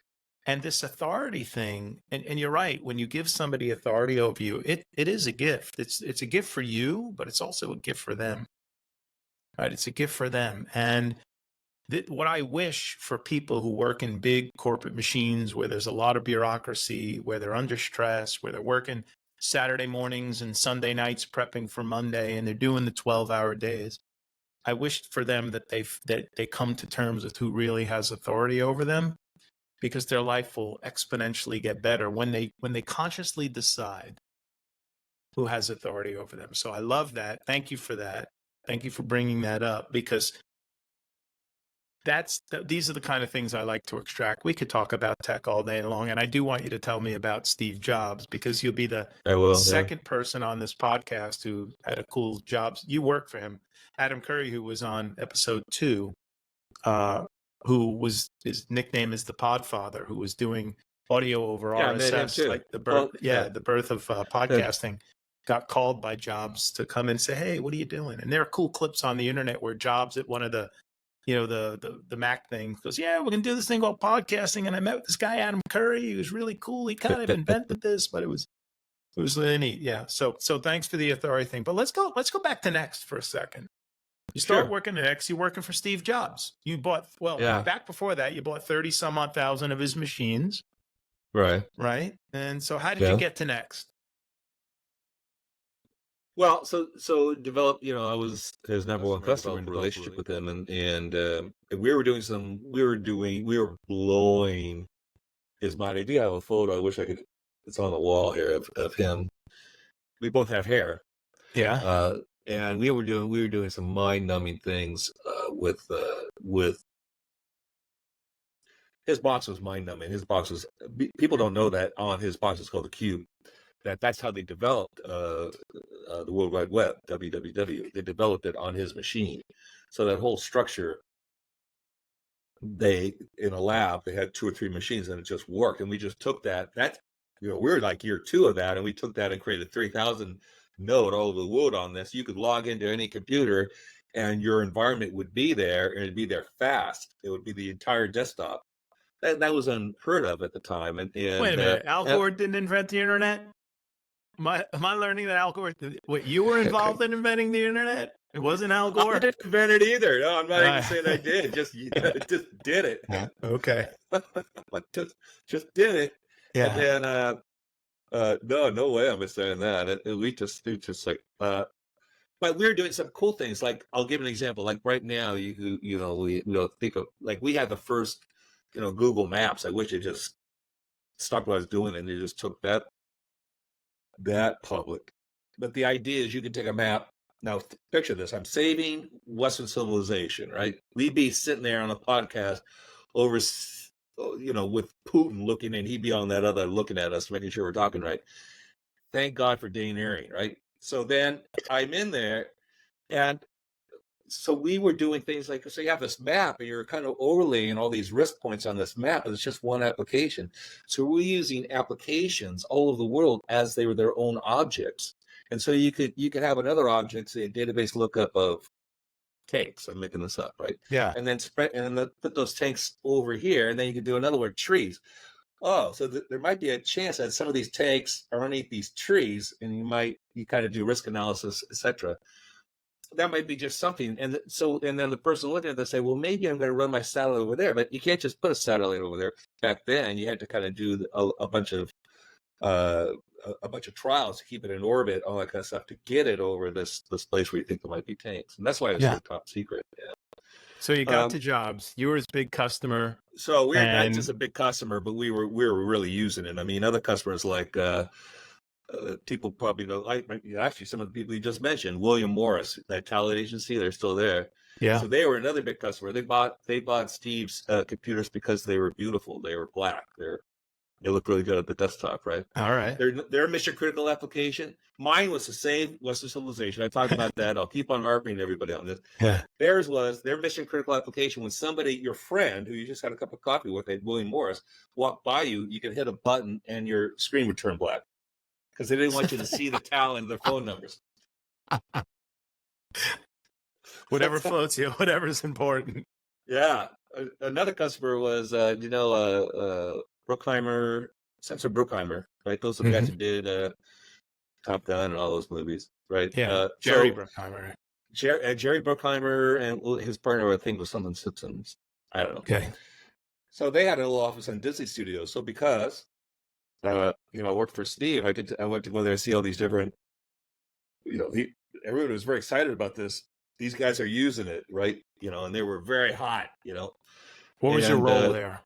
And this authority thing, and you're right, when you give somebody authority over you, it is a gift. It's a gift for you, but it's also a gift for them. Right? It's a gift for them. And what I wish for people who work in big corporate machines where there's a lot of bureaucracy, where they're under stress, where they're working Saturday mornings and Sunday nights prepping for Monday, and they're doing the 12-hour days, I wish for them that they come to terms with who really has authority over them, because their life will exponentially get better when they consciously decide who has authority over them. So I love that. Thank you for that. Thank you for bringing that up, because these are the kind of things I like to extract. We could talk about tech all day long, and I do want you to tell me about Steve Jobs, because you'll be the second person on this podcast who had a cool job. You worked for him. Adam Curry, who was on episode 2, his nickname is the Podfather, who was doing audio over RSS, like the birth, the birth of podcasting. Got called by Jobs to come and say, "Hey, what are you doing?" And there are cool clips on the internet where Jobs at one of the the Mac thing goes, "Yeah, we're gonna do this thing called podcasting, and I met with this guy Adam Curry. He was really cool. He kind of invented this, but it was really neat." Yeah. So thanks for the authority thing. But let's go back to Next for a second. You start working at Next. You're working for Steve Jobs. You bought back before that. You bought 30-some-odd thousand of his machines. Right. Right. And so how did you get to Next? Well, so develop. I was his number one customer in the relationship with him, and we were blowing his mind. I do have a photo. I wish I could. It's on the wall here of him. We both have hair, Yeah. uh, and we were doing some mind numbing things with his box was mind numbing. His box was people don't know that on his box is called the Cube. That's how they developed the World Wide Web, www. They developed it on his machine. So that whole structure, in a lab, they had 2 or 3 machines and it just worked. And we just took that. We're like year 2 of that, and we took that and created 3,000 node all over the world on this. You could log into any computer and your environment would be there, and it'd be there fast. It would be the entire desktop. That was unheard of at the time. Wait a minute. Al Gore didn't invent the internet? Am I learning that Al Gore? What, you were involved in inventing the internet? It wasn't Al Gore. I didn't invent it either. No, I'm not even saying I did. Just did it. Okay. just did it. Yeah. And then no way I'm saying that. We just like. But we're doing some cool things. Like, I'll give an example. Like right now, we think of, like, we had the first Google Maps. I wish it just stopped what I was doing and they just took that public. But the idea is you can take a map. Now, picture this. I'm saving Western civilization, right? We'd be sitting there on a podcast over, with Putin looking, and he'd be on that other looking at us, making sure we're talking right. Thank God for Dain Ehring, right? So then I'm in there, and so we were doing things like, so you have this map and you're kind of overlaying all these risk points on this map, and it's just one application. So we're using applications all over the world as they were their own objects. And so you could have another object, say a database lookup of tanks. I'm making this up, right? Yeah. And then put those tanks over here, and then you could do another one, trees. Oh, so there might be a chance that some of these tanks are underneath these trees, and you kind of do risk analysis, etc. That might be just something. And then the person looking at it, they say, well, maybe I'm going to run my satellite over there. But you can't just put a satellite over there. Back then, you had to kind of do a bunch of trials to keep it in orbit, all that kind of stuff, to get it over this place where you think there might be tanks. And that's why it's so top secret. Yeah. So you got to jobs. You were his big customer. So we're not just a big customer, but we were really using it. I mean, other customers like people probably know. Actually, some of the people you just mentioned, William Morris, that talent agency, they're still there. Yeah. So they were another big customer. They bought Steve's computers because they were beautiful. They were black. They look really good at the desktop, right? All right. Their mission critical application. Mine was to save Western civilization. I talked about that. I'll keep on harping everybody on this. Yeah. Theirs was their mission critical application. When somebody, your friend, who you just had a cup of coffee with, at William Morris, walked by you, you could hit a button and your screen would turn black because they didn't want you to see the talent of their phone numbers. Whatever floats you, whatever's important. Yeah. Another customer was, Bruckheimer, Sensor Bruckheimer, right? Those are the guys who did Top Gun and all those movies, right? Yeah, Jerry Bruckheimer. Jerry Bruckheimer and his partner, I think, was someone Simpsons. I don't know. Okay. So they had a little office in Disney Studios. So because, I worked for Steve, I went to go there and see all these different, everyone was very excited about this. These guys are using it, right? And they were very hot, What was your role there?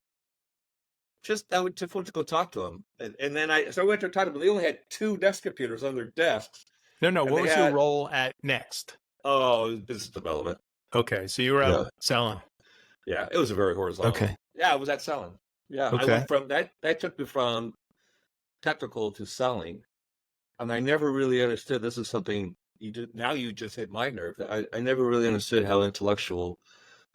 I went to go talk to them. And then I went to talk to them. They only had 2 desk computers on their desks. No. What was your role at Next? Oh, business development. Okay. So you were out selling. Yeah. It was a very horizontal. Okay. Yeah. I was at selling. Yeah. Okay. I went from that took me from technical to selling. And I never really understood, this is something now you just hit my nerve. I never really understood how intellectual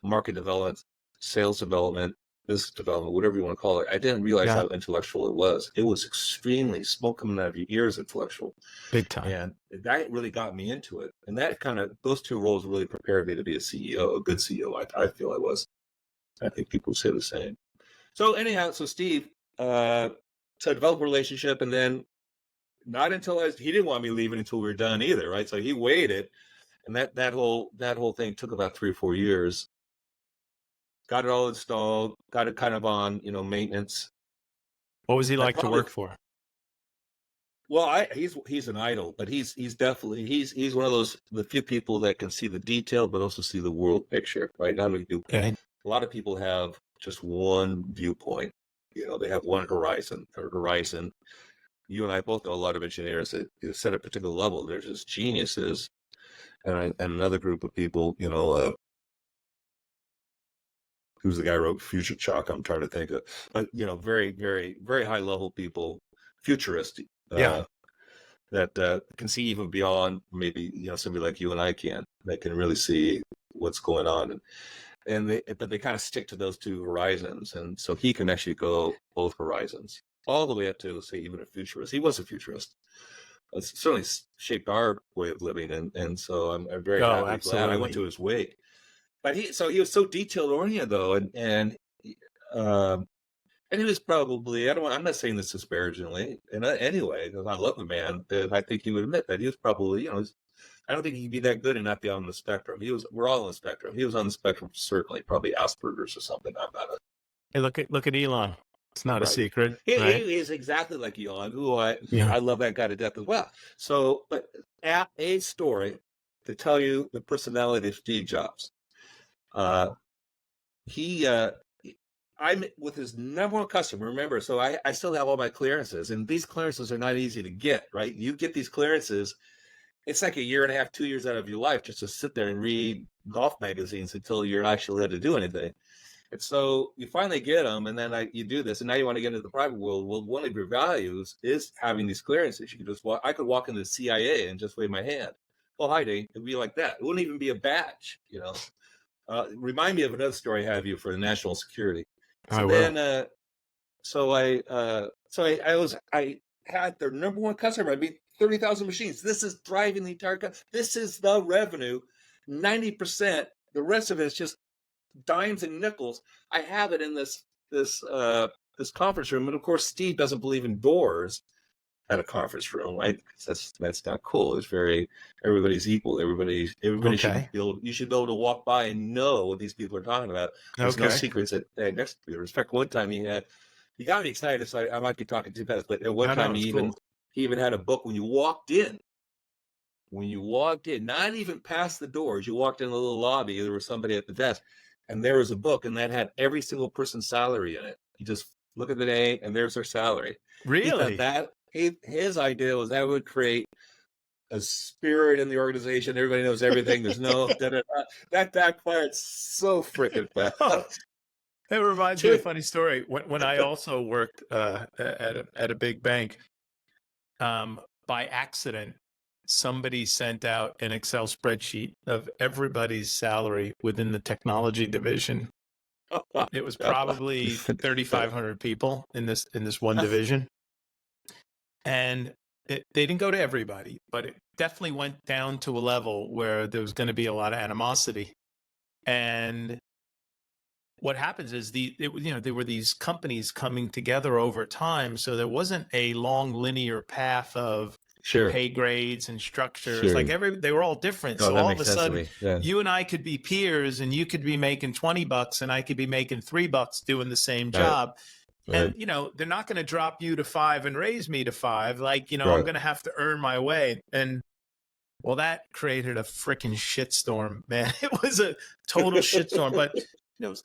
market development, sales development, business development, whatever you want to call it. I didn't realize how intellectual it was. It was extremely smoke coming out of your ears intellectual. Big time. And that really got me into it. And those 2 roles really prepared me to be a CEO, a good CEO. I feel I was. I think people say the same. So anyhow, Steve, to develop a relationship, and then not until he didn't want me leaving until we were done either, right? So he waited, and that whole thing took about 3 or 4 years. Got it all installed, got it kind of on, maintenance. What was he like to work for? Well, he's an idol, but he's definitely he's one of the few people that can see the detail, but also see the world picture, right? Not only do Okay. a lot of people have just one viewpoint, they have one horizon. You and I both know a lot of engineers that set a particular level. They're just geniuses, and another group of people, who's the guy who wrote Future Chalk? I'm trying to think of, but very, very, very high level people, futurist, Yeah. that can see even beyond maybe somebody like you and I can, that can really see what's going on, but they kind of stick to those two horizons, and so he can actually go both horizons all the way up to, say, even a futurist. He was a futurist. It's certainly shaped our way of living, and so I'm very Oh, happy, glad I went absolutely. to his wake. But he was so detail oriented though, um, and he was probably, I'm not saying this disparagingly, and anyway, because I love the man, and I think he would admit that he was probably, I don't think he'd be that good and not be on the spectrum. We're all on the spectrum. He was on the spectrum, certainly, probably Asperger's or something. I'm not Hey, look at Elon. It's not a right. secret, He right? is exactly like Elon, who I Yeah. love that guy to death as well. So, but a story to tell you the personality of Steve Jobs. Uh, he I'm with his number one customer, remember, so I still have all my clearances, and these clearances are not easy to get, right? You get these clearances, it's like a year and a half, 2 years out of your life just to sit there and read golf magazines until you're actually able to do anything. And so you finally get them, and then you do this, and now you want to get into the private world. Well, one of your values is having these clearances. You could just I could walk into the CIA and just wave my hand. Well, hi, Dane. It'd be like that. It wouldn't even be a badge, Remind me of another story I have you for the national security. So I will. then, I had their number one customer. I mean, 30,000 machines. This is driving the entire country. This is the revenue. 90%. The rest of it is just dimes and nickels. I have it in this conference room, and of course, Steve doesn't believe in doors at a conference room, right? That's not cool. It's everybody's equal. Everybody should Okay. you should be able to walk by and know what these people are talking about. There's no Okay. secrets at next to you. In fact, one time he got me excited, so I might be talking too fast, but at one time It's cool. he even had a book when you walked in. Not even past the doors, you walked in the little lobby, there was somebody at the desk, and there was a book, and that had every single person's salary in it. You just look at the name, and there's their salary. He thought Really? that his idea was that would create a spirit in the organization. Everybody knows everything. There's no that backfired so freaking fast. It reminds me of a funny story. When I also worked at a big bank, by accident, somebody sent out an Excel spreadsheet of everybody's salary within the technology division. It was probably 3,500 people in this one division, and they didn't go to everybody, but it definitely went down to a level where there was going to be a lot of animosity. And what happens is there were these companies coming together over time, so there wasn't a long linear path of pay grades and structures. Like they were all different. So all of a sudden, you and I could be peers, and you could be making $20 and I could be making $3 doing the same job. And they're not going to drop you to 5 and raise me to 5. Like, I'm going to have to earn my way. And well, that created a freaking shitstorm, man. It was a total shitstorm. But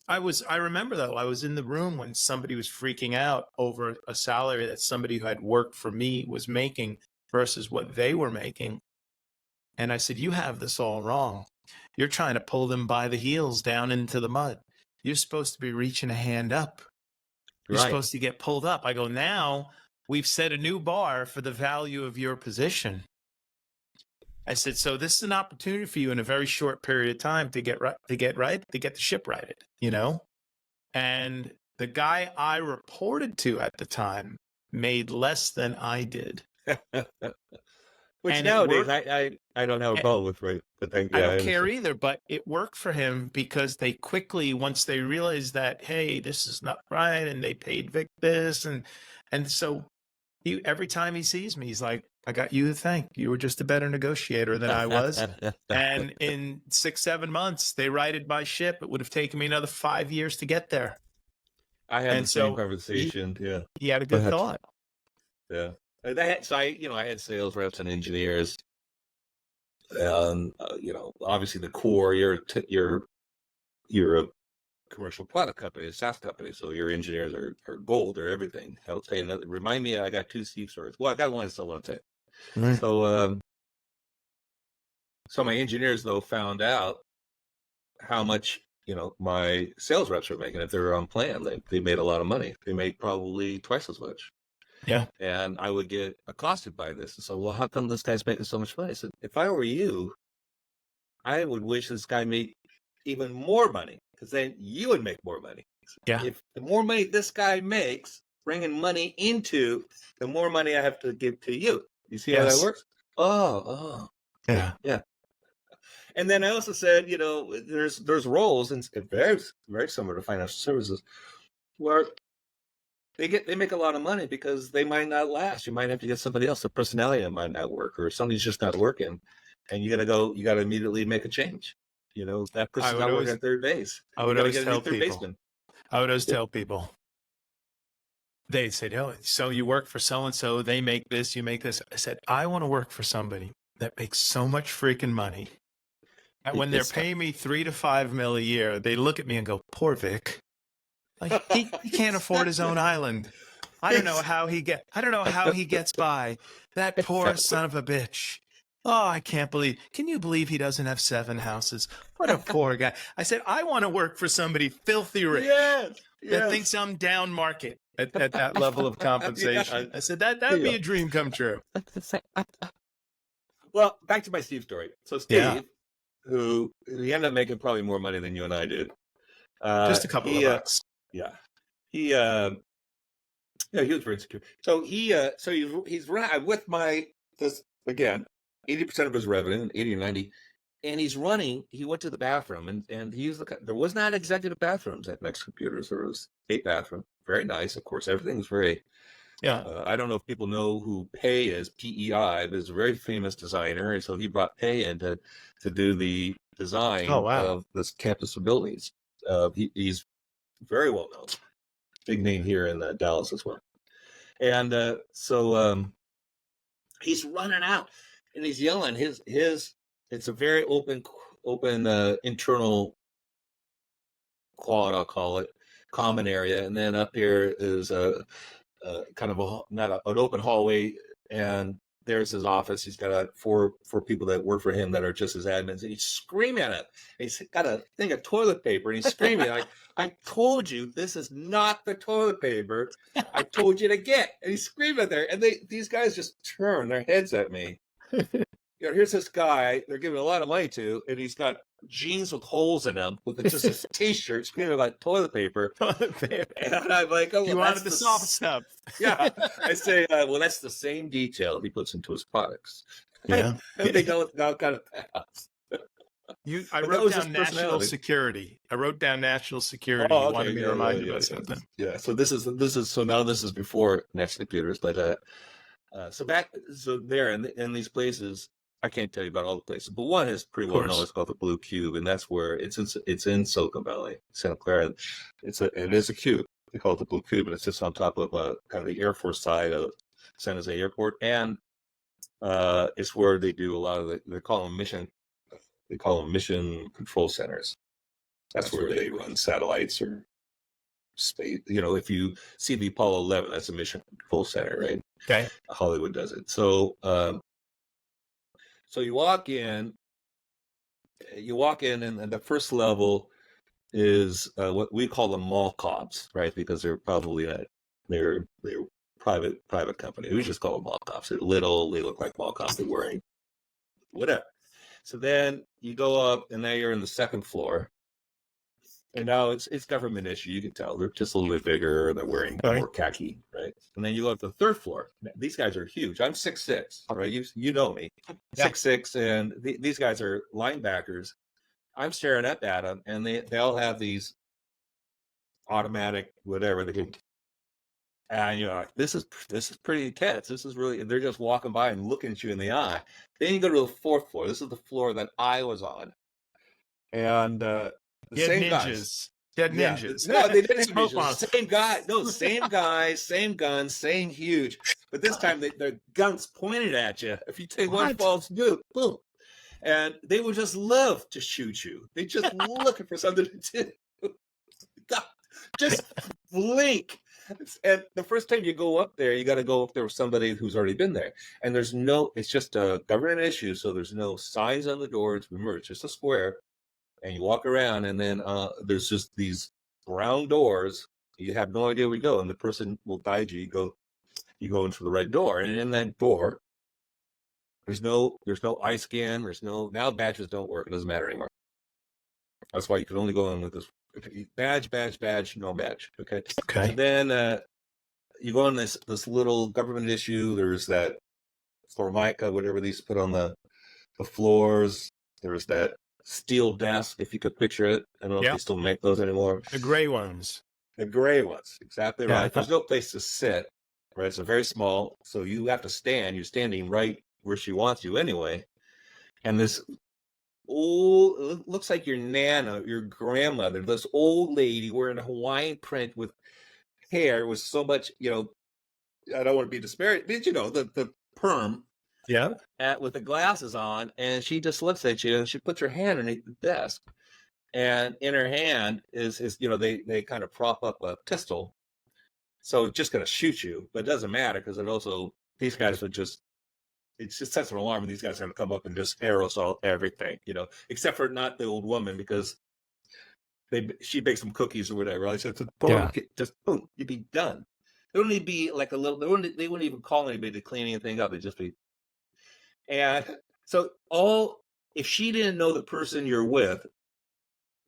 I remember though, I was in the room when somebody was freaking out over a salary that somebody who had worked for me was making versus what they were making. And I said, you have this all wrong. You're trying to pull them by the heels down into the mud. You're supposed to be reaching a hand up. You're supposed to get pulled up. I go, now we've set a new bar for the value of your position. I said, so this is an opportunity for you in a very short period of time to get the ship righted, And the guy I reported to at the time made less than I did. Which and nowadays I don't have a problem with, right? But I don't care either, but it worked for him because they quickly, once they realized that, hey, this is not right, and they paid Vic this, and so every time he sees me, he's like, I got you to thank. You were just a better negotiator than I was. And in 6-7 months, they righted my ship. It would have taken me another 5 years to get there. I had the same conversation. He had a good thought. Yeah. I had sales reps and engineers, and obviously the core. You're a commercial product company, a SaaS company, so your engineers are gold, or everything. I'll tell you another. Remind me, I got two Steve stories. Well, I got one I still want to tell you. Right. So my engineers though found out how much my sales reps were making. If they were on plan, they made a lot of money. They made probably twice as much. Yeah. And I would get accosted by this. And so, well, how come this guy's making so much money? I said, if I were you, I would wish this guy made even more money, because then you would make more money. Yeah. If the more money this guy makes, bringing money into, the more money I have to give to you. You see how that works? Oh. Yeah. Yeah. And then I also said, there's roles, and very, very similar to financial services, where they make a lot of money because they might not last. You might have to get somebody else. The personality might not work, or something's just not working, and you got to immediately make a change. That person's not working at third base. I would always tell people. people. They'd say, "Oh, so you work for so and so? They make this, you make this." I said, "I want to work for somebody that makes so much freaking money, and when they're paying me $3 to $5 million a year, they look at me and go, poor Vic. Like he can't afford his own island. I don't know how he gets by. That poor son of a bitch. Oh, I can't believe. Can you believe he doesn't have 7 houses? What a poor guy." I said, I want to work for somebody filthy rich that thinks I'm down market at that level of compensation. I said that would be a dream come true. Well, back to my Steve story. So Steve, who he ended up making probably more money than you and I did. Just a couple of bucks. Yeah. He was very insecure. So he's running with this again, 80% of his revenue, 80 or 90, and he's running. He went to the bathroom, and he used there was not executive bathrooms at Next Computers. There was 8 bathrooms, very nice, of course. Everything's very. Yeah. I don't know if people know who Pepe is, P-E-I, but he's a very famous designer, and so he brought Pepe in to do the design of this campus of buildings. He's very well known, big name here in Dallas as well. And so he's running out, and he's yelling. It's a very open internal quad, I'll call it, common area, and then up here is a kind of an open hallway, and there's his office. He's got 4 people that work for him that are just his admins, and he's screaming at it. He's got a thing of toilet paper, and he's screaming like, "I told you this is not the toilet paper I told you to get." And he's screaming there, and these guys just turn their heads at me. Here's this guy they're giving a lot of money to, and he's got jeans with holes in them, with just a t-shirt screaming about toilet paper. And I'm like, "Oh, well, you wanted the soft stuff." Yeah. I say, well, that's the same detail he puts into his products. Yeah. And they don't kind of pass. I wrote down national security. You wanted me to remind you about something. Yeah. So this is before Next Computers, but there in these places, I can't tell you about all the places, but one is pretty well known. It's called the Blue Cube, and that's where it's in Silicon Valley, Santa Clara. It is a cube. They call it the Blue Cube, and it sits on top of kind of the Air Force side of San Jose Airport, and it's where they do a lot of they call them mission control centers. That's where they run satellites or space. If you see the Apollo 11, that's a mission control center, right? Okay. Hollywood does it. So you walk in, and the first level is what we call the mall cops, right? Because they're probably they're private company. We just call them mall cops. They're little, they look like mall cops. They're wearing whatever. So then you go up, and now you're in the second floor. And now it's government issue. You can tell they're just a little bit bigger. They're wearing more khaki, right? And then you go up to the third floor. These guys are huge. I'm 6'6", right? You know me, 6'6", and these guys are linebackers. I'm staring up at them, and they all have these automatic whatever they can. And you're like, this is pretty intense. This is really. And they're just walking by and looking at you in the eye. Then you go to the fourth floor. This is the floor that I was on, and the same ninjas. Guys. Dead ninjas. No, they didn't have ninjas. Same guy. No, same guy, same gun, same huge. But this time, their guns pointed at you. If you take one What? false move, boom. And they would just love to shoot you. They just looking for something to do. Just blink. And the first time you go up there, you got to go up there with somebody who's already been there. And it's just a government issue. So there's no signs on the doors. Remember, it's just a square. And you walk around, and then there's just these round doors. You have no idea where you go. And the person will guide you. You go into the right door. And in that door, there's no eye scan. Now badges don't work. It doesn't matter anymore. That's why you can only go in with this badge, no badge. Okay. Okay. And then you go on this little government issue. There's that formica, whatever these put on the floors. There's that steel desk, if you could picture it. I don't know if they still make those anymore. The gray ones. The gray ones, exactly right. Yeah, There's no place to sit, right? It's very small, so you have to stand. You're standing right where she wants you anyway. And this old, it looks like your nana, your grandmother, this old lady wearing a Hawaiian print with hair with so much, I don't want to be disparaging, but the perm. Yeah. With the glasses on, and she just looks at you, and she puts her hand underneath the desk, and in her hand is they kind of prop up a pistol, so it's just going to shoot you, but it doesn't matter because these guys would just. It just sets an alarm, and these guys are going to come up and just aerosol everything, except for not the old woman because she baked some cookies or whatever. Right? So boom, just boom, you'd be done. It wouldn't be like a little. They wouldn't even call anybody to clean anything up. It'd just be. And so if she didn't know the person you're with,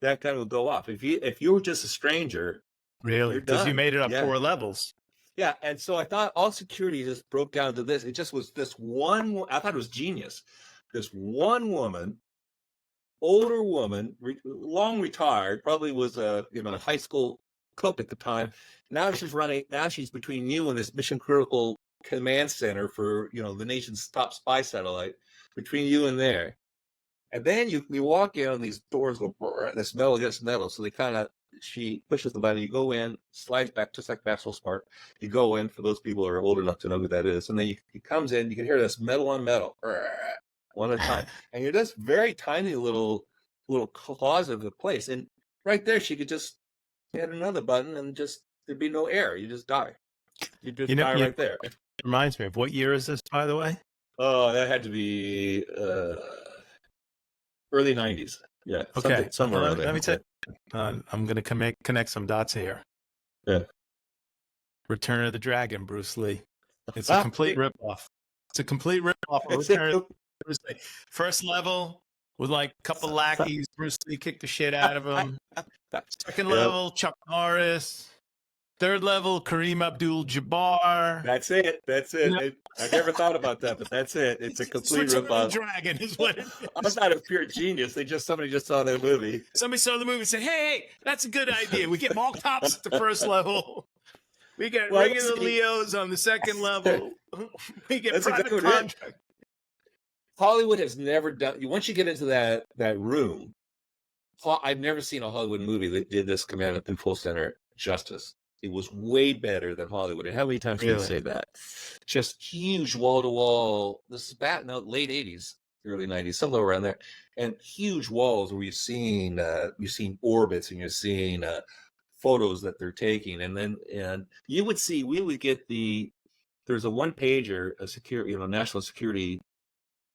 that kind of would go off. If you were just a stranger, really, because you made it up 4 levels. Yeah, and so I thought all security just broke down to this. It just was this one. I thought it was genius. This one woman, older woman, long retired, probably was a high school cook at the time. Now she's between you and this mission critical command center for the nation's top spy satellite, between you and there. And then you walk in, and these doors go brrr, this metal against metal, so she pushes the button, you go in, slides back, just like Maxwell Smart. You go in, for those people who are old enough to know who that is, and then he comes in, you can hear this metal on metal brrr, one at a time, and you're this very tiny little closet of a place, and right there she could just hit another button and just there'd be no air. You just die. You just die right there. Reminds me of what year is this, by the way? Oh, that had to be early 90s. Yeah. Okay. Somewhere around there. Let me tell you, I'm going to connect some dots here. Yeah. Return of the Dragon, Bruce Lee. It's a complete ripoff. It's a complete ripoff of Return of Bruce Lee. First level with like a couple lackeys. Bruce Lee kicked the shit out of him. Second level, Chuck Norris. Third level, Kareem Abdul-Jabbar. That's it. I never thought about that, but that's it. It's a complete ripoff. Dragon is what it is. I'm not a pure genius. Somebody just saw that movie. Somebody saw the movie and said, hey, that's a good idea. We get mall cops at the first level. We get regular Leos on the second level. We get private contract. Hollywood has never done. Once you get into that room, I've never seen a Hollywood movie that did this command and control center justice. It was way better than Hollywood. And how many times can you say that? Just huge wall-to-wall. This is back now, late 80s, early 90s, somewhere around there. And huge walls where you've seen orbits and you're seeing photos that they're taking. And we would get there's a one-pager, national security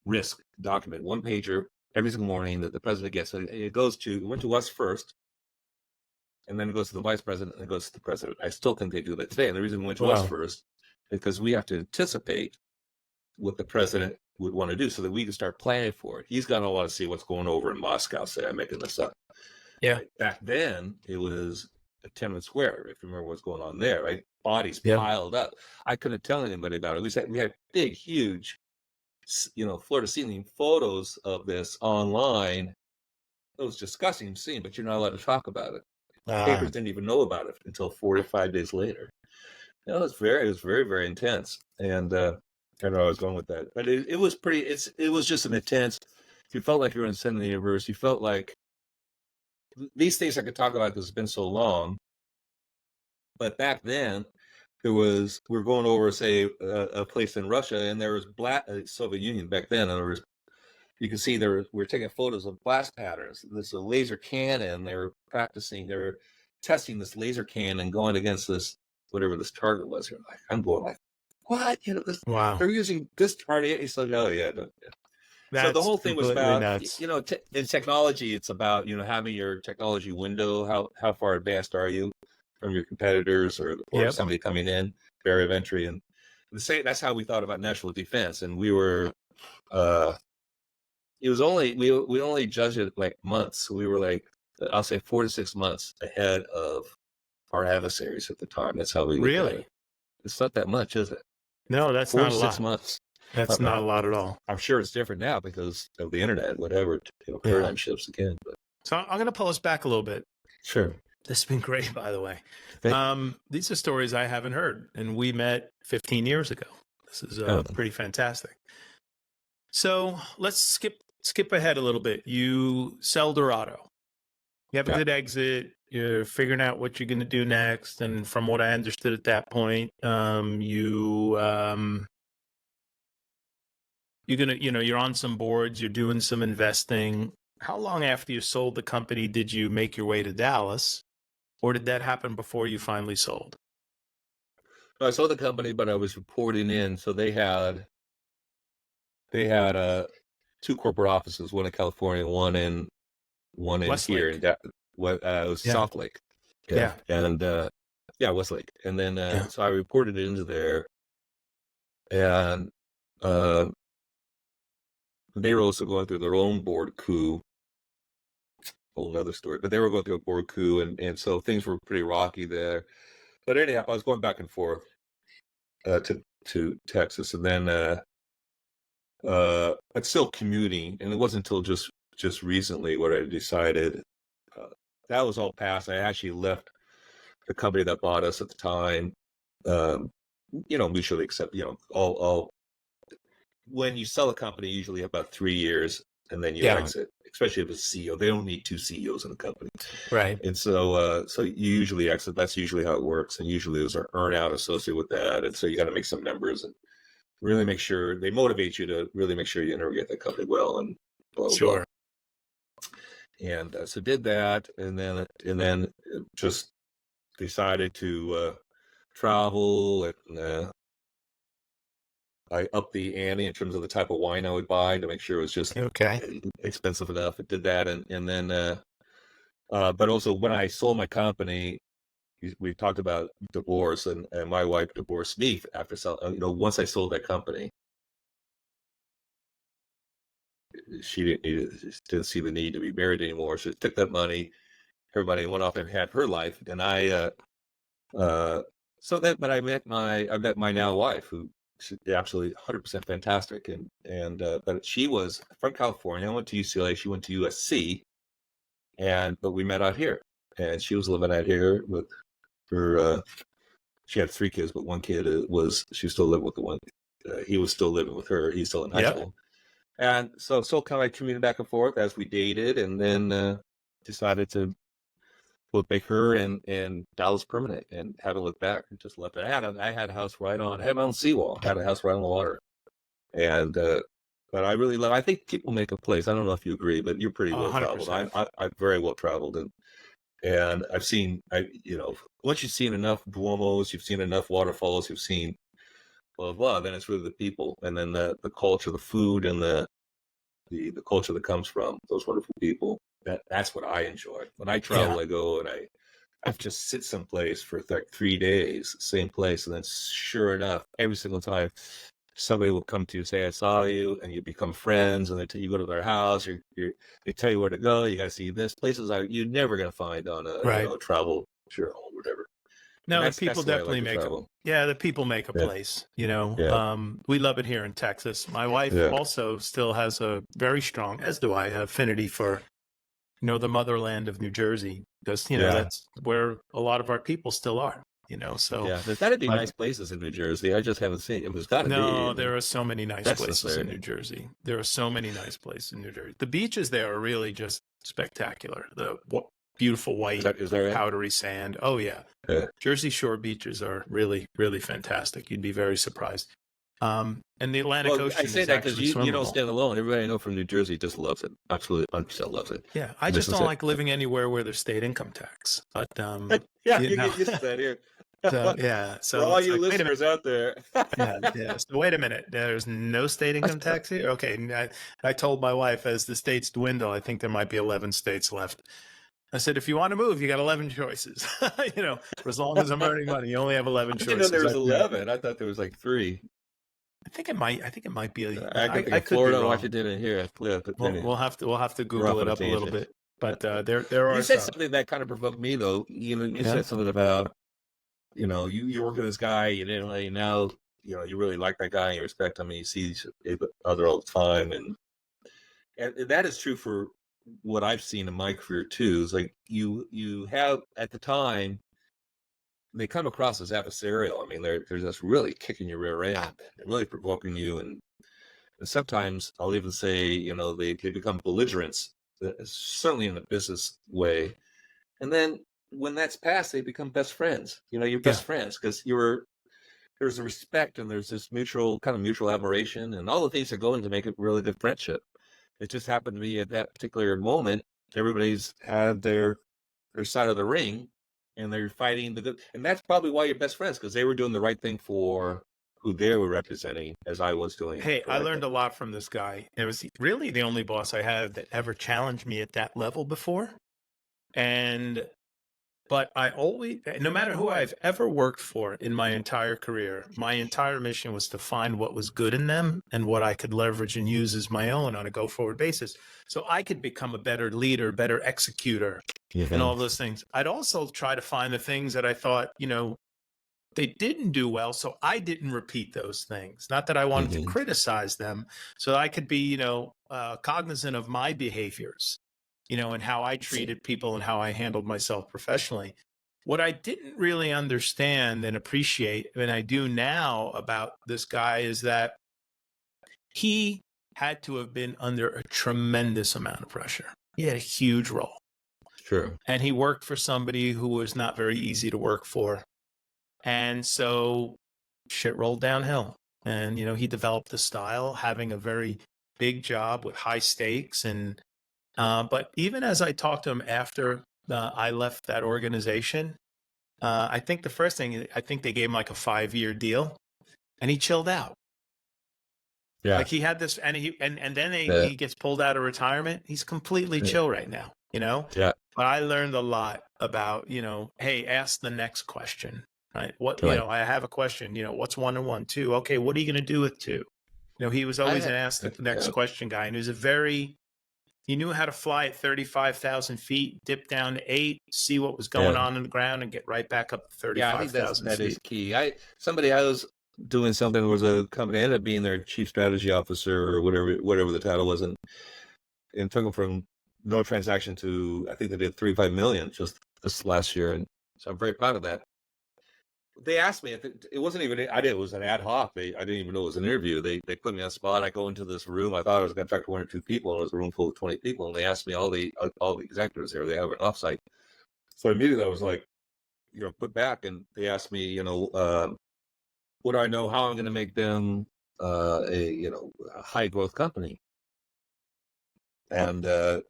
risk document, one-pager every single morning that the president gets. So it went to us first. And then it goes to the vice president, and it goes to the president. I still think they do that today. And the reason we went to us first is because we have to anticipate what the president would want to do so that we can start planning for it. He's going to want to see what's going over in Moscow. Say, I'm making this up. Yeah. Back then, it was a Tiananmen Square, if you remember what's going on there, right? Bodies piled up. I couldn't tell anybody about it. At least we had big, huge, floor-to-ceiling photos of this online. It was disgusting to see, but you're not allowed to talk about it. Papers didn't even know about it until 4 to 5 days later. It was very, very intense. And I don't know where I was going with that, but it was it was just an intense. You felt like you were in the center of the universe. You felt like these things I could talk about because it's been so long. But back then, we were going over, say, a place in Russia, and there was Soviet Union back then, and there was, you can see we were taking photos of blast patterns. This is a laser cannon. They were testing this laser cannon going against this, whatever this target was. I'm going like, what? Wow. They're using this target. He's like, oh yeah. So the That's whole thing was completely about, nuts. in technology, it's about, having your technology window. How far advanced are you from your competitors or Yep. somebody coming in, barrier of entry, and that's how we thought about national defense. And we were, it was only we only judged it like months. We were like, I'll say 4 to 6 months ahead of our adversaries at the time. That's how we looked at Really? it. It's not that much, is it? No, that's 4 not to a 6 lot. months. That's not a lot at all. I'm sure it's different now because of the internet, whatever. Paradigm shifts again. But So I'm going to pull us back a little bit. sure. This has been great, by the way. Thank- These are stories I haven't heard, and we met 15 years ago. This is pretty fantastic. So let's skip ahead a little bit. You sell Dorado. You have a good exit. You're figuring out what you're going to do next, and from what I understood at that point, you're on some boards. You're doing some investing. How long after you sold the company did you make your way to Dallas? Or did that happen before you finally sold? I sold the company, but I was reporting in. So they had 2 corporate offices, one in California, one in here, and that was South Lake. And Westlake. And then so I reported into there, and they were also going through their own board coup. Whole other story, but they were going through a board coup, and so things were pretty rocky there. But anyhow, I was going back and forth to Texas, and then but still commuting. And it wasn't until just recently what I decided that was all past. I actually left the company that bought us at the time. Mutually accept. All when you sell a company, usually about 3 years, and then you exit. Especially if it's a CEO, they don't need 2 CEOs in a company, right? And so you usually exit. That's usually how it works, and usually there's an earn-out associated with that, and so you got to make some numbers and really make sure they motivate you to really make sure you integrate that company well, and blah blah blah. And so did that, and then just decided to travel, and I upped the ante in terms of the type of wine I would buy to make sure it was just expensive enough. It did that, and then but also when I sold my company, we talked about divorce, and my wife divorced me after selling. Once I sold that company, she didn't see the need to be married anymore. So she took that money, her money, went off and had her life, and but I met my now wife, who she's absolutely 100% fantastic, and but she was from California. I went to UCLA. She went to USC, but we met out here, and she was living out here with her. She had 3 kids, but one kid she still lived with the one. He was still living with her. He's still in high school, and so kind of commuted back and forth as we dated, and then decided to make her in Dallas permanent, and haven't looked back. And just left it. I had a house right on. I had my own seawall. I had a house right on the water, and but I really love. I think people make a place. I don't know if you agree, but you're pretty well traveled. I'm very well traveled, and I've seen. Once you've seen enough Duomos, you've seen enough waterfalls, you've seen blah blah. Then it's really the people, and then the culture, the food, and the culture that comes from those wonderful people. That's what I enjoy. When I travel, I go and I just sit someplace for like 3 days, same place, and then sure enough, every single time somebody will come to you, say, I saw you, and you become friends, and you go to their house, they tell you where to go, you got to see this. Places you're never going to find on a travel or whatever. No, the people definitely make the people make a place, we love it here in Texas. My wife also still has a very strong, as do I, affinity for the motherland of New Jersey, because that's where a lot of our people still are. So there's got to be nice places in New Jersey. I just haven't seen it. There's got to be. No, there are so many nice places in New Jersey. There are so many nice places in New Jersey. The beaches there are really just spectacular. beautiful white, Is that right? powdery sand. Oh, yeah. Yeah. Jersey Shore beaches are really, really fantastic. You'd be very surprised. And the Atlantic Well, I Ocean say is that because actually you don't swimmable. stand alone. Everybody I know from New Jersey just loves it. Absolutely, 100% loves it. Yeah, I This just is don't it. like living anywhere where there's state income tax. But Yeah, you you know, get used to that here. so yeah, For so all it's you like, wait a minute. listeners out there. Yeah, yeah. So wait a minute. There's no state income tax here. Okay, and I told my wife as the states dwindle, I think there might be 11 states left. I said, if you want to move, you got 11 choices. For as long as I'm earning money, you only have 11 I didn't know there choices. was 11. I thought there was like 3. I think it might. I think it might be. I could think I of could be Florida, wrong. Washington, and here. Yeah, but We'll have to we're off Google on it a up a little tangent. bit. But there You are said some. something that kind of provoked me, though. You Yeah. said something about, you work with this guy, you didn't really know, you really like that guy, and you respect him, and you see each other all the time, and that is true for what I've seen in my career too. Is like you have at the time they come across as adversarial. I mean, they're just really kicking your rear end, and really provoking you, and sometimes I'll even say, they become belligerents, certainly in a business way. And then when that's passed, they become best friends. You're best friends because there's a respect and there's this mutual admiration and all the things that go into make it really good friendship. It just happened to be at that particular moment, everybody's had their side of the ring, and they're fighting the good. And that's probably why you're best friends, because they were doing the right thing for who they were representing, as I was doing. Hey, I learned a lot from this guy. It was really the only boss I had that ever challenged me at that level before. But I always, no matter who I've ever worked for in my entire career, my entire mission was to find what was good in them and what I could leverage and use as my own on a go-forward basis. So I could become a better leader, better executor, and all those things. I'd also try to find the things that I thought, they didn't do well, so I didn't repeat those things. Not that I wanted to criticize them, so I could be, cognizant of my behaviors, and how I treated people and how I handled myself professionally. What I didn't really understand and appreciate, and I do now about this guy, is that he had to have been under a tremendous amount of pressure. He had a huge role. Sure. And he worked for somebody who was not very easy to work for. And so shit rolled downhill. And, he developed a style, having a very big job with high stakes. And but even as I talked to him after I left that organization, I think the first thing, I think they gave him like a 5-year deal, and he chilled out. Yeah. Like he had this, and then he gets pulled out of retirement. He's completely chill right now, Yeah. But I learned a lot about, hey, ask the next question. Right. I have a question, what's 1 and 1, 2? Okay. What are you going to do with 2? He was always an ask the next question guy. And he knew how to fly at 35,000 feet, dip down to 8, see what was going on the ground, and get right back up to 35,000 that feet. is key. I was doing something, there was a company, ended up being their chief strategy officer or whatever the title was. And took them from no transaction to, I think they did 35 million just this last year. And so I'm very proud of that. They asked me, it wasn't even, it was an ad hoc. I didn't even know it was an interview. They put me on the spot. I go into this room. I thought I was going to talk to 1 or 2 people, and it was a room full of 20 people. And they asked me all the executives there. They have an offsite. So immediately I was like, put back, and they asked me, what do I know? How I'm going to make them a high growth company? And I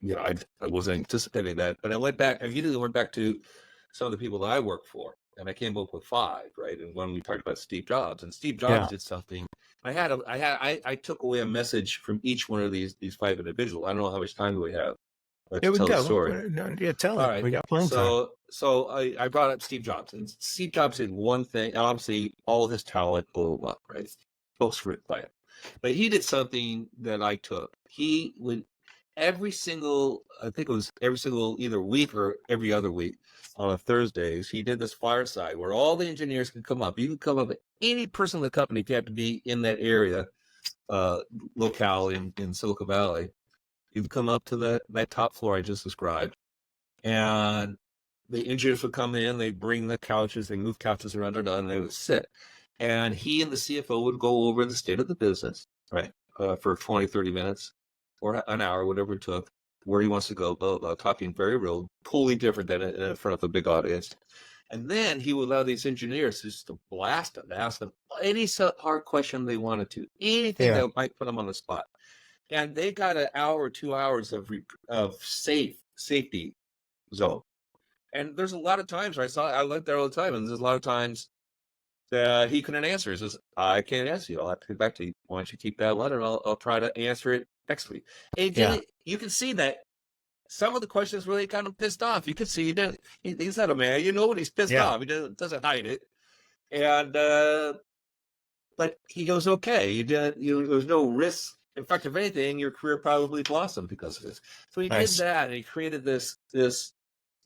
wasn't anticipating that, but I went back. I immediately went back to some of the people that I work for. And I came up with 5, right? And when we talked about Steve Jobs, and Steve Jobs did something, I took away a message from each one of these 5 individuals. I don't know how much time do we have. Let's tell the story. Tell All it. right. We got plenty of time. So I brought up Steve Jobs, and Steve Jobs did one thing, and obviously all of his talent, blah, blah, blah, right? Most written by it. But he did something that I took. He would, I think it was every single either week or every other week, on Thursdays, he did this fireside where all the engineers could come up. You could come up with any person in the company if you have to be in that area, locale in Silicon Valley. You'd come up to that top floor I just described, and the engineers would come in, they'd bring the couches, they move couches around, and they would sit. And he and the CFO would go over the state of the business, right, for 20, 30 minutes or an hour, whatever it took. where he wants to go, blah, blah, talking very real, totally different than in front of a big audience. And then he would allow these engineers just to blast them, ask them any hard question they wanted to, anything Yeah. that might put them on the spot. And they got an hour or 2 hours of safety zone. And there's a lot of times where I went there all the time, and there's a lot of times that he couldn't answer. He says, I can't answer you. I'll have to get back to you. Why don't you keep that letter? I'll try to answer it next week. And you can see that some of the questions really kind of pissed off. You can see he's not a man. You know when he's pissed off. He doesn't hide it. And but he goes, okay. There's no risk. In fact, if anything, your career probably blossomed because of this. So he did that, and he created this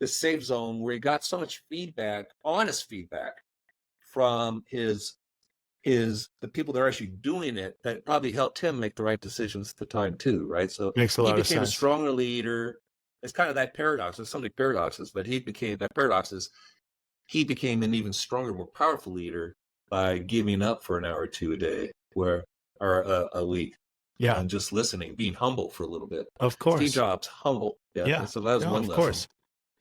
safe zone where he got so much feedback, honest feedback, from the people that are actually doing it, that probably helped him make the right decisions at the time too, right? So Makes a lot of sense. He became a stronger leader. It's kind of that paradox. There's so many paradoxes, but he became an even stronger, more powerful leader by giving up for an hour or two a day, or a week. Yeah. And just listening, being humble for a little bit. Of course. Steve Jobs, humble. Yeah. So that was one lesson. Of course.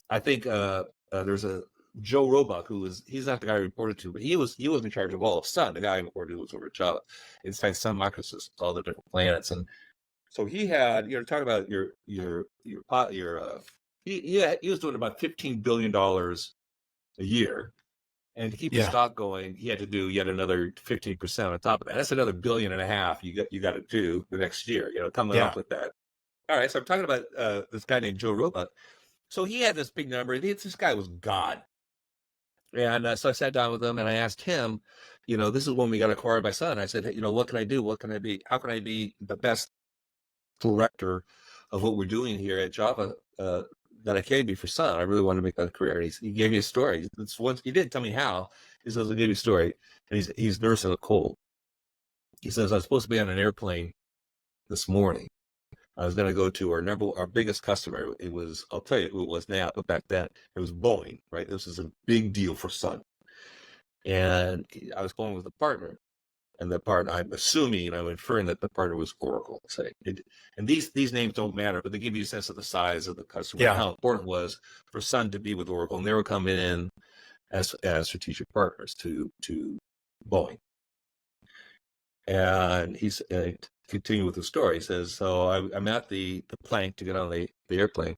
I think there's a Joe Roebuck, he's not the guy I reported to, but he was in charge of all of Sun. The guy I reported to was over at Java, inside Sun Microsystems, all the different planets. And so he had, talk about he was doing about $15 billion a year. And to keep the stock going, he had to do yet another 15% on top of that. That's another $1.5 billion you got to do the next year, coming up with that. All right, so I'm talking about this guy named Joe Roebuck. So he had this big number. This guy was God. And so I sat down with him and I asked him, this is when we got acquired by Sun. I said, hey, what can I do? What can I be? How can I be the best director of what we're doing here at Java that I can be for Sun? I really want to make that a career. And he gave me a story. He didn't tell me how. He says, I'll give you a story. And he's nursing a cold. He says, I was supposed to be on an airplane this morning. I was going to go to our biggest customer. I'll tell you who it was now, but back then it was Boeing, right? This is a big deal for Sun. And I was going with a partner, and the partner, I'm inferring that the partner was Oracle. And these names don't matter, but they give you a sense of the size of the customer, and how important it was for Sun to be with Oracle. And they were coming in as strategic partners to Boeing. And he's continue with the story. He says, so I'm at the plank to get on the airplane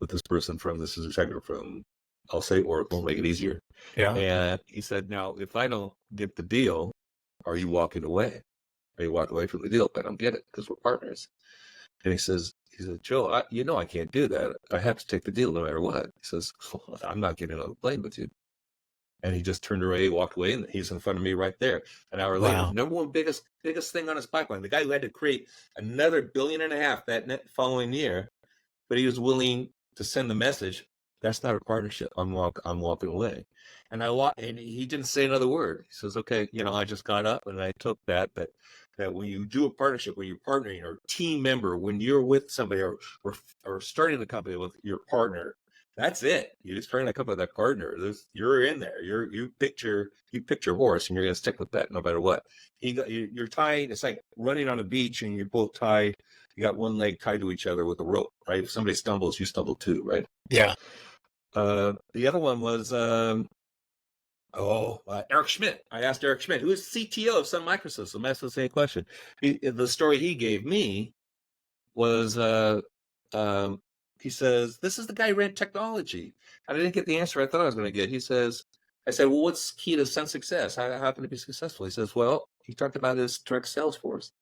with this person this is executive from, I'll say Oracle, make it easier. Yeah. And he said, now, if I don't get the deal, are you walking away? Are you walking away from the deal? I don't get it because we're partners. And he said, Joe, I can't do that. I have to take the deal no matter what. He says, well, I'm not getting on the plane with you. And he just turned away, walked away, and he's in front of me right there. An hour later, number one biggest thing on his pipeline, the guy who had to create another $1.5 billion that following year, but he was willing to send the message, that's not a partnership. I'm walking away. And he didn't say another word. He says, okay, I just got up and I took that when you do a partnership, when you're partnering or team member, when you're with somebody or starting a company with your partner, that's it. You're just starting a company with that partner. You're in there. You picked your horse, and you're going to stick with that no matter what. You're tied. It's like running on a beach, and you're both tied. You got one leg tied to each other with a rope, right? If somebody stumbles, you stumble too, right? Yeah. The other one was Eric Schmidt. I asked Eric Schmidt, who is CTO of Sun Microsystems. I asked the same question. The story he gave me was he says, this is the guy who ran technology. I didn't get the answer I thought I was going to get. I said, well, what's key to Sun success? How can it be successful? He says, well, he talked about his direct sales force.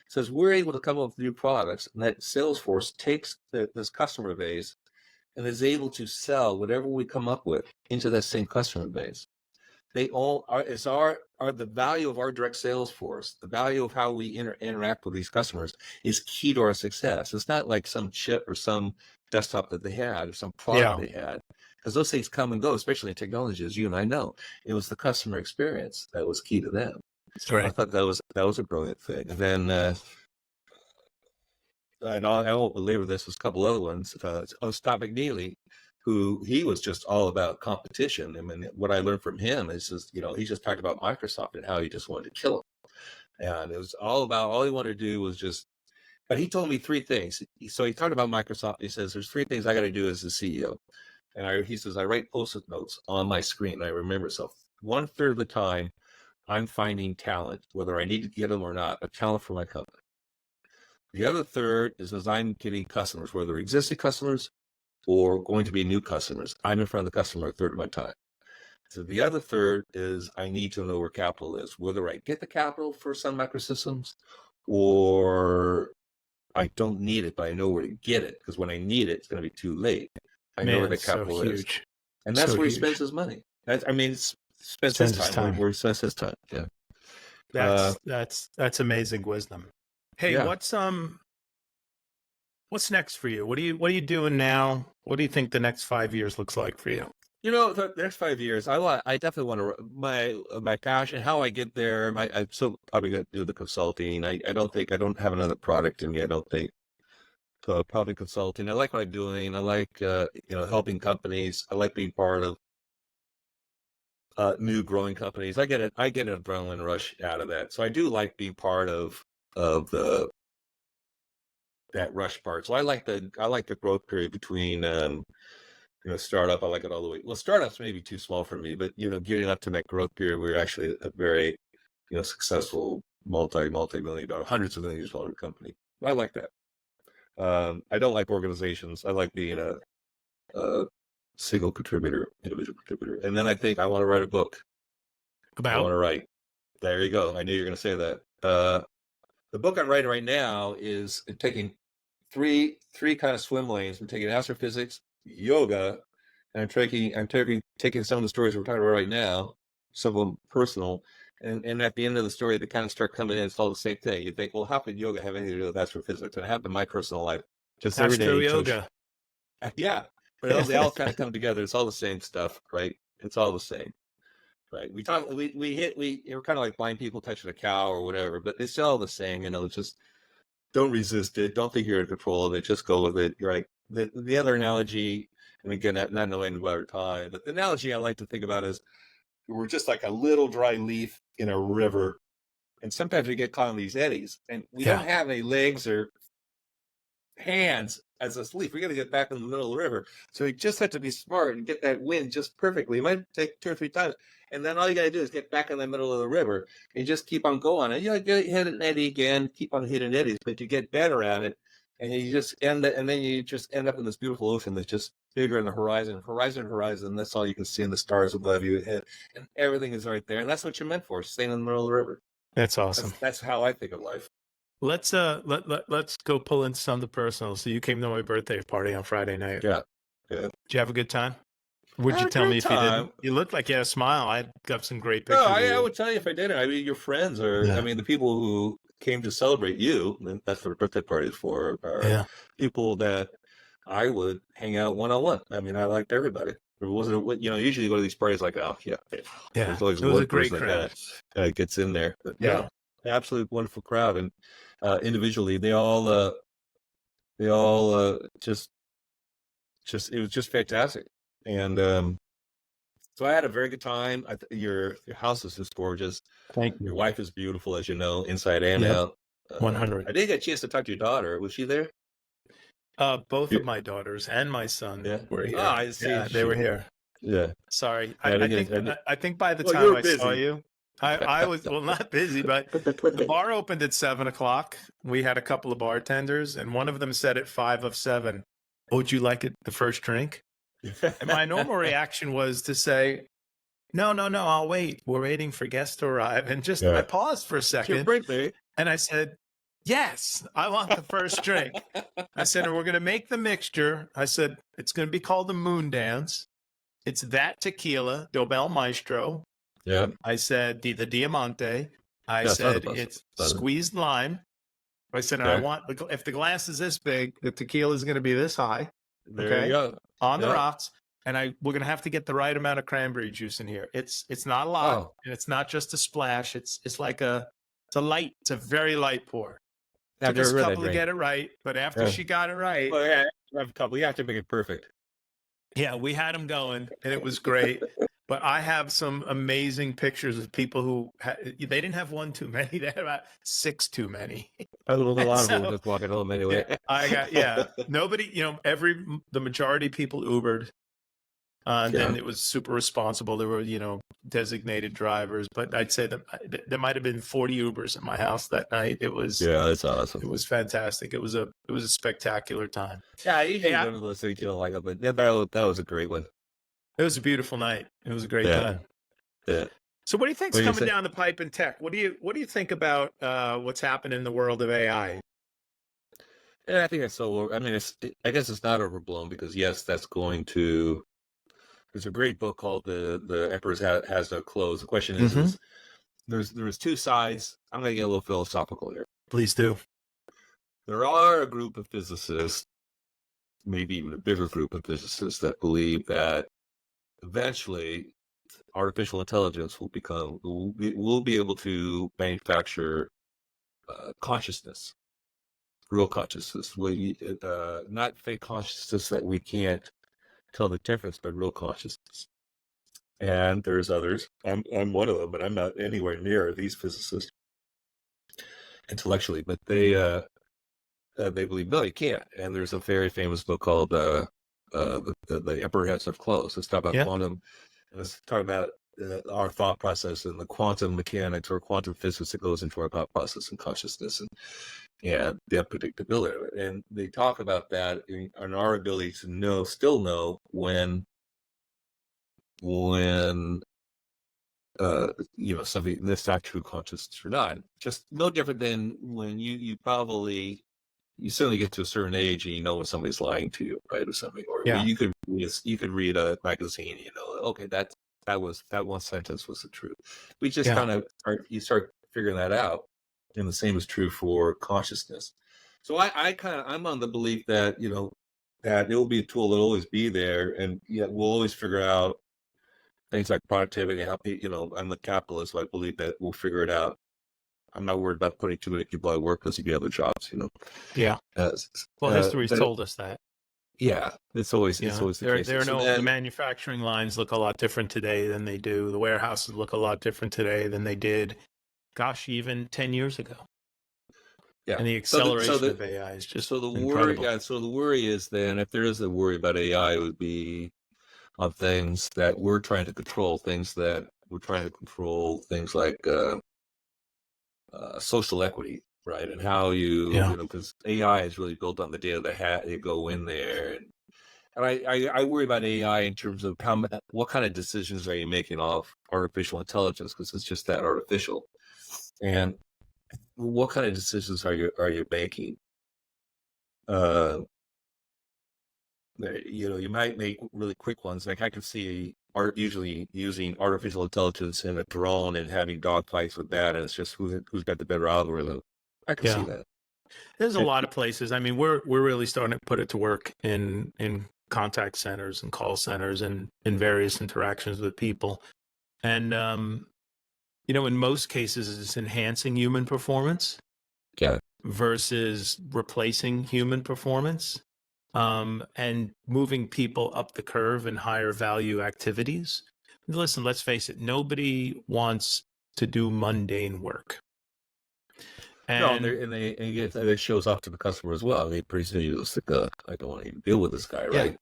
He says, we're able to come up with new products, and that sales force takes this customer base and is able to sell whatever we come up with into that same customer base. They all are the value of our direct sales force, the value of how we interact with these customers is key to our success. It's not like some chip or some desktop that they had or some product they had, because those things come and go, especially in technology, as you and I know. It was the customer experience that was key to them. Right. I thought that was a brilliant thing. And then I won't belabor this. There's a couple other ones. Scott McNeely, who he was just all about competition. I mean, what I learned from him is just, he just talked about Microsoft and how he just wanted to kill them. And it was all he wanted to do was just But he told me three things. So he talked about Microsoft. He says, there's three things I got to do as the CEO. And he says, I write Post-it notes on my screen. I remember. So 1/3 of the time, I'm finding talent, whether I need to get them or not, a talent for my company. The other third is as I'm getting customers, whether existing customers or going to be new customers. I'm in front of the customer a third of my time. So the other third is I need to know where capital is, whether I get the capital for Sun Microsystems or I don't need it, but I know where to get it, because when I need it, it's going to be too late. I know where the capital is. And that's where he spends his money. Spends his time where he spends his time. Yeah. That's amazing wisdom. Hey, Yeah. what's next for you? What are you doing now? What do you think the next 5 years looks like for you? The next 5 years, I definitely want to my passion, how I get there. I'm still probably going to do the consulting. I don't have another product in me. I don't think. So probably consulting. I like what I'm doing. I like helping companies. I like being part of new growing companies. I get an adrenaline rush out of that. So I do like being part of that rush part. So I like the growth period between startup. I like it all the way. Well, startups may be too small for me, but getting up to that growth period, we're actually a very successful multi-million dollar, hundreds of millions of dollar company. I like that. I don't like organizations. I like being a single contributor, individual contributor. And then I think I want to write a book. I want to write. There you go. I knew you were going to say that. The book I'm writing right now is taking three kind of swim lanes. I'm taking astrophysics, yoga, and I'm taking some of the stories we're talking about right now, some of them personal, and at the end of the story, they kind of start coming in. It's all the same thing. You think, well, how could yoga have anything to do with astrophysics? And it happened in my personal life, just every day. Astro yoga. Yeah, but they all kind of come together. It's all the same stuff, right? It's all the same, right? We're kind of like blind people touching a cow or whatever, but it's all the same. It's just don't resist it. Don't think you're in control of it. Just go with it. You're right. The other analogy, and again, not knowing about our time, but the analogy I like to think about is we're just like a little dry leaf in a river, and sometimes we get caught in these eddies, and we don't have any legs or hands as a leaf. We got to get back in the middle of the river. So you just have to be smart and get that wind just perfectly. It might take 2 or 3 times, and then all you got to do is get back in the middle of the river and just keep on going. And hit an eddy again, keep on hitting eddies, but you get better at it, and you just end up in this beautiful ocean that's just bigger in the horizon. That's all you can see, and the stars above you, and everything is right there. And that's what you're meant for, staying in the middle of the river. That's awesome. That's how I think of life. Let's go pull into some of the personal. So you came to my birthday party on Friday night. Yeah. Did you have a good time? Would you tell me if you didn't? You looked like you had a smile. I got some great pictures. No, I would tell you if I didn't. I mean, your friends the people who came to celebrate you, and that's what a birthday party is for, are people that I would hang out one-on-one. I mean, I liked everybody. It wasn't, usually you go to these parties like, there's always it was a great crowd that gets in there. But, absolute wonderful crowd, and individually they all just it was just fantastic. And so I had a very good time. Your house is just gorgeous. Thank you. Your wife is beautiful, as you know, inside and out. 100. I didn't get a chance to talk to your daughter. Was she there? Both of my daughters and my son were here. I see. Yeah, they were here. Yeah. Sorry. I think by the time I saw you, I was not busy, but the bar opened at 7:00. We had a couple of bartenders, and one of them said at 5 of 7, "Would you like the first drink?" And my normal reaction was to say, No, I'll wait. We're waiting for guests to arrive. And I paused for a second. Your birthday. And I said, yes, I want the first drink. I said, we're going to make the mixture. I said, it's going to be called the Moon Dance. It's that tequila, Dobel Maestro. Yeah. I said, the Diamante. I said, it's squeezed lime. I said, I want, if the glass is this big, the tequila is going to be this high. There you go. On the rocks. And we're going to have to get the right amount of cranberry juice in here. It's not a lot. And it's not just a splash. It's a very light pour. Took us a couple to get it right, but after she got it right. Well, have a couple. You have to make it perfect. Yeah, we had them going, and it was great. But I have some amazing pictures of people who they didn't have one too many; they had about six too many. A And lot of them were so, just walking home yeah, anyway. nobody, the majority of people Ubered. And Yeah. then it was super responsible. There were, designated drivers, but I'd say that there might have been 40 Ubers at my house that night. It was Yeah, that's awesome. fantastic. It was a spectacular time. Yeah, I Hey, usually go to those things you don't like them, but that was a great one. it was a beautiful night. It was a great Yeah, time. yeah. So, what do you think's What do you coming say? down the pipe in tech? What do you think about what's happening in the world of AI? And I think it's so. I mean, I guess it's not overblown because yes, that's going to. There's a great book called "The Emperor Has No Clothes." The question is there's two sides. I'm going to get a little philosophical here. Please do. There are a group of physicists, maybe even a bigger group of physicists, that believe that eventually artificial intelligence will be able to manufacture consciousness, real consciousness, not fake consciousness that we can't tell the difference, but real consciousness. And there's others. I'm one of them, but I'm not anywhere near these physicists intellectually. But they believe no, you can't. And there's a very famous book called "The Emperor Has No Clothes." It's talking about quantum, and it's talking about our thought process and the quantum mechanics or quantum physics that goes into our thought process and consciousness and the unpredictability of it. And they talk about that in our ability to still know when something this not true consciousness or not. Just no different than when you certainly get to a certain age and you know when somebody's lying to you, right, or something. Or you could read a magazine, okay, that one sentence was the truth. We just kind of start figuring that out, and the same is true for consciousness. So I'm on the belief that that it will be a tool that will always be there, and yet we'll always figure out things like productivity. I'm a capitalist, so I believe that we'll figure it out. I'm not worried about putting too many people at work because you get other jobs, Yeah. Well, history's told us that. Yeah, it's always the case. The manufacturing lines look a lot different today than they do. The warehouses look a lot different today than they did, gosh, even 10 years ago. Yeah, and the acceleration of AI is just incredible. So the worry is then, if there is a worry about AI, it would be on things that we're trying to control, things like social equity, right? And how because AI is really built on the data that you go in there. And I worry about AI in terms of what kind of decisions are you making off artificial intelligence, because it's just that artificial. And what kind of decisions are you making? You might make really quick ones. Like I can see usually using artificial intelligence in a drone and having dogfights with that, and it's just who's got the better algorithm. I can see that. There's a lot of places. I mean, we're really starting to put it to work in contact centers and call centers and in various interactions with people. And in most cases, it's enhancing human performance versus replacing human performance. And moving people up the curve in higher value activities. Listen, let's face it, nobody wants to do mundane work. And it shows off to the customer as well. I mean, pretty soon you just think, I don't want to even deal with this guy, right?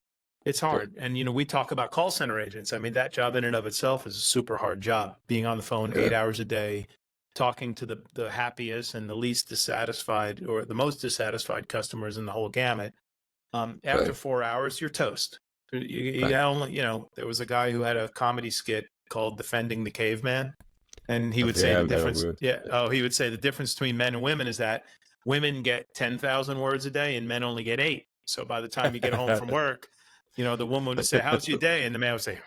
It's hard. And, we talk about call center agents. I mean, that job in and of itself is a super hard job. Being on the phone 8 hours a day, talking to the happiest and the least dissatisfied or the most dissatisfied customers in the whole gamut. After 4 hours, you're toast. There was a guy who had a comedy skit called "Defending the Caveman," and he would say the difference. He would say the difference between men and women is that women get 10,000 words a day and men only get 8. So by the time you get home from work, the woman would say, "How's your day?" and the man would say,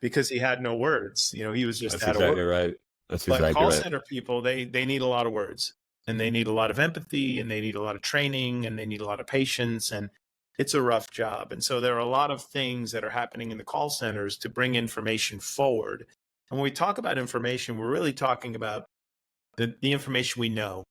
because he had no words. He was just out of work. Right. That's but exactly call right. center people, they need a lot of words. And they need a lot of empathy, and they need a lot of training, and they need a lot of patience, and it's a rough job. And so there are a lot of things that are happening in the call centers to bring information forward. And when we talk about information, we're really talking about the information we know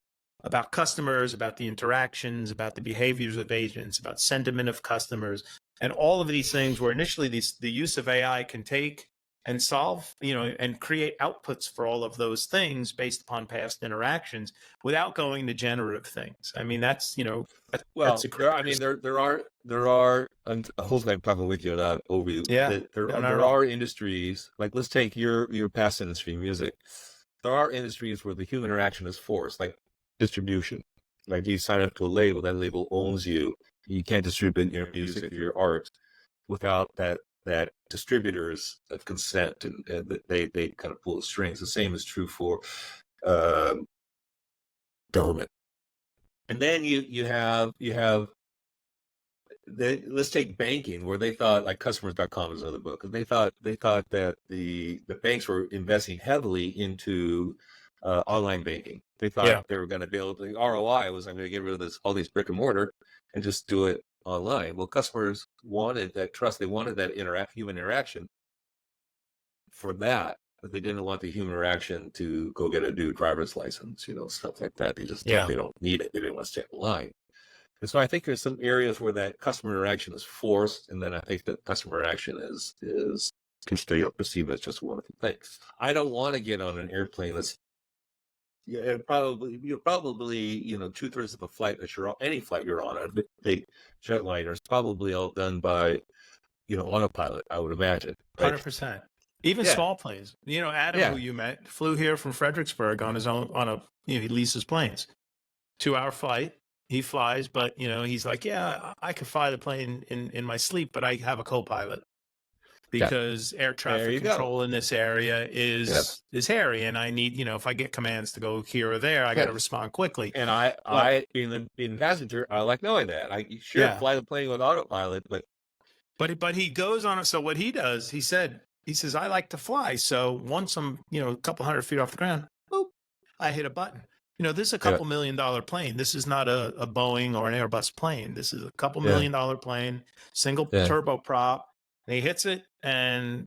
about customers, about the interactions, about the behaviors of agents, about sentiment of customers, and all of these things where initially the use of AI can take and solve, and create outputs for all of those things based upon past interactions without going to generative things. I mean, that's, that's Well, a there. great I mean, there are. And hopefully, I'm talking with you, not over you. yeah, That there no, are not at there all. are industries, like, let's take your past industry, music. There are industries where the human interaction is forced, like distribution. Like, you sign up to a label, that label owns you. You can't distribute your music or your art without that distributor's consent, and that they kind of pull the strings. The same is true for uh, government. And then you have let's take banking, where they thought, like, customers.com is another book, and they thought that the banks were investing heavily into online banking. They thought Yeah, they were going to be able to, the ROI was, I'm going to get rid of all these brick and mortar and just do it online. Well, customers wanted that trust, they wanted that human interaction for that, but they didn't want the human interaction to go get a new driver's license, stuff like that. They just thought yeah, they don't need it. They didn't want to stand in line. And so I think there's some areas where that customer interaction is forced, and then I think that customer interaction is perceived as just wonderful thing. I don't want to get on an airplane that's, yeah, probably, 2/3 of the flight that you're on, any flight you're on, a big jetliner, is probably all done by autopilot, I would imagine, right? 100%. Even Yeah, small planes. Adam, who yeah, you met, flew here from Fredericksburg on his own, he leases planes. 2-hour flight. He flies, but he's like, yeah, I could fly the plane in my sleep, but I have a co-pilot yeah. because air There traffic you go. control in this area Yeah, is hairy, and I need, if I get commands to go here or there, I got to yeah. respond quickly. And But being passenger, I like knowing that. I sure yeah, fly the plane with autopilot, but but he goes on it. So what he does, he says, I like to fly. So once I'm, a couple 100 feet off the ground, boop, I hit a button. This is a yeah, couple $1 million plane. This is not a Boeing or an Airbus plane. This is a couple yeah, $1 million plane, single yeah, turboprop. And he hits it, and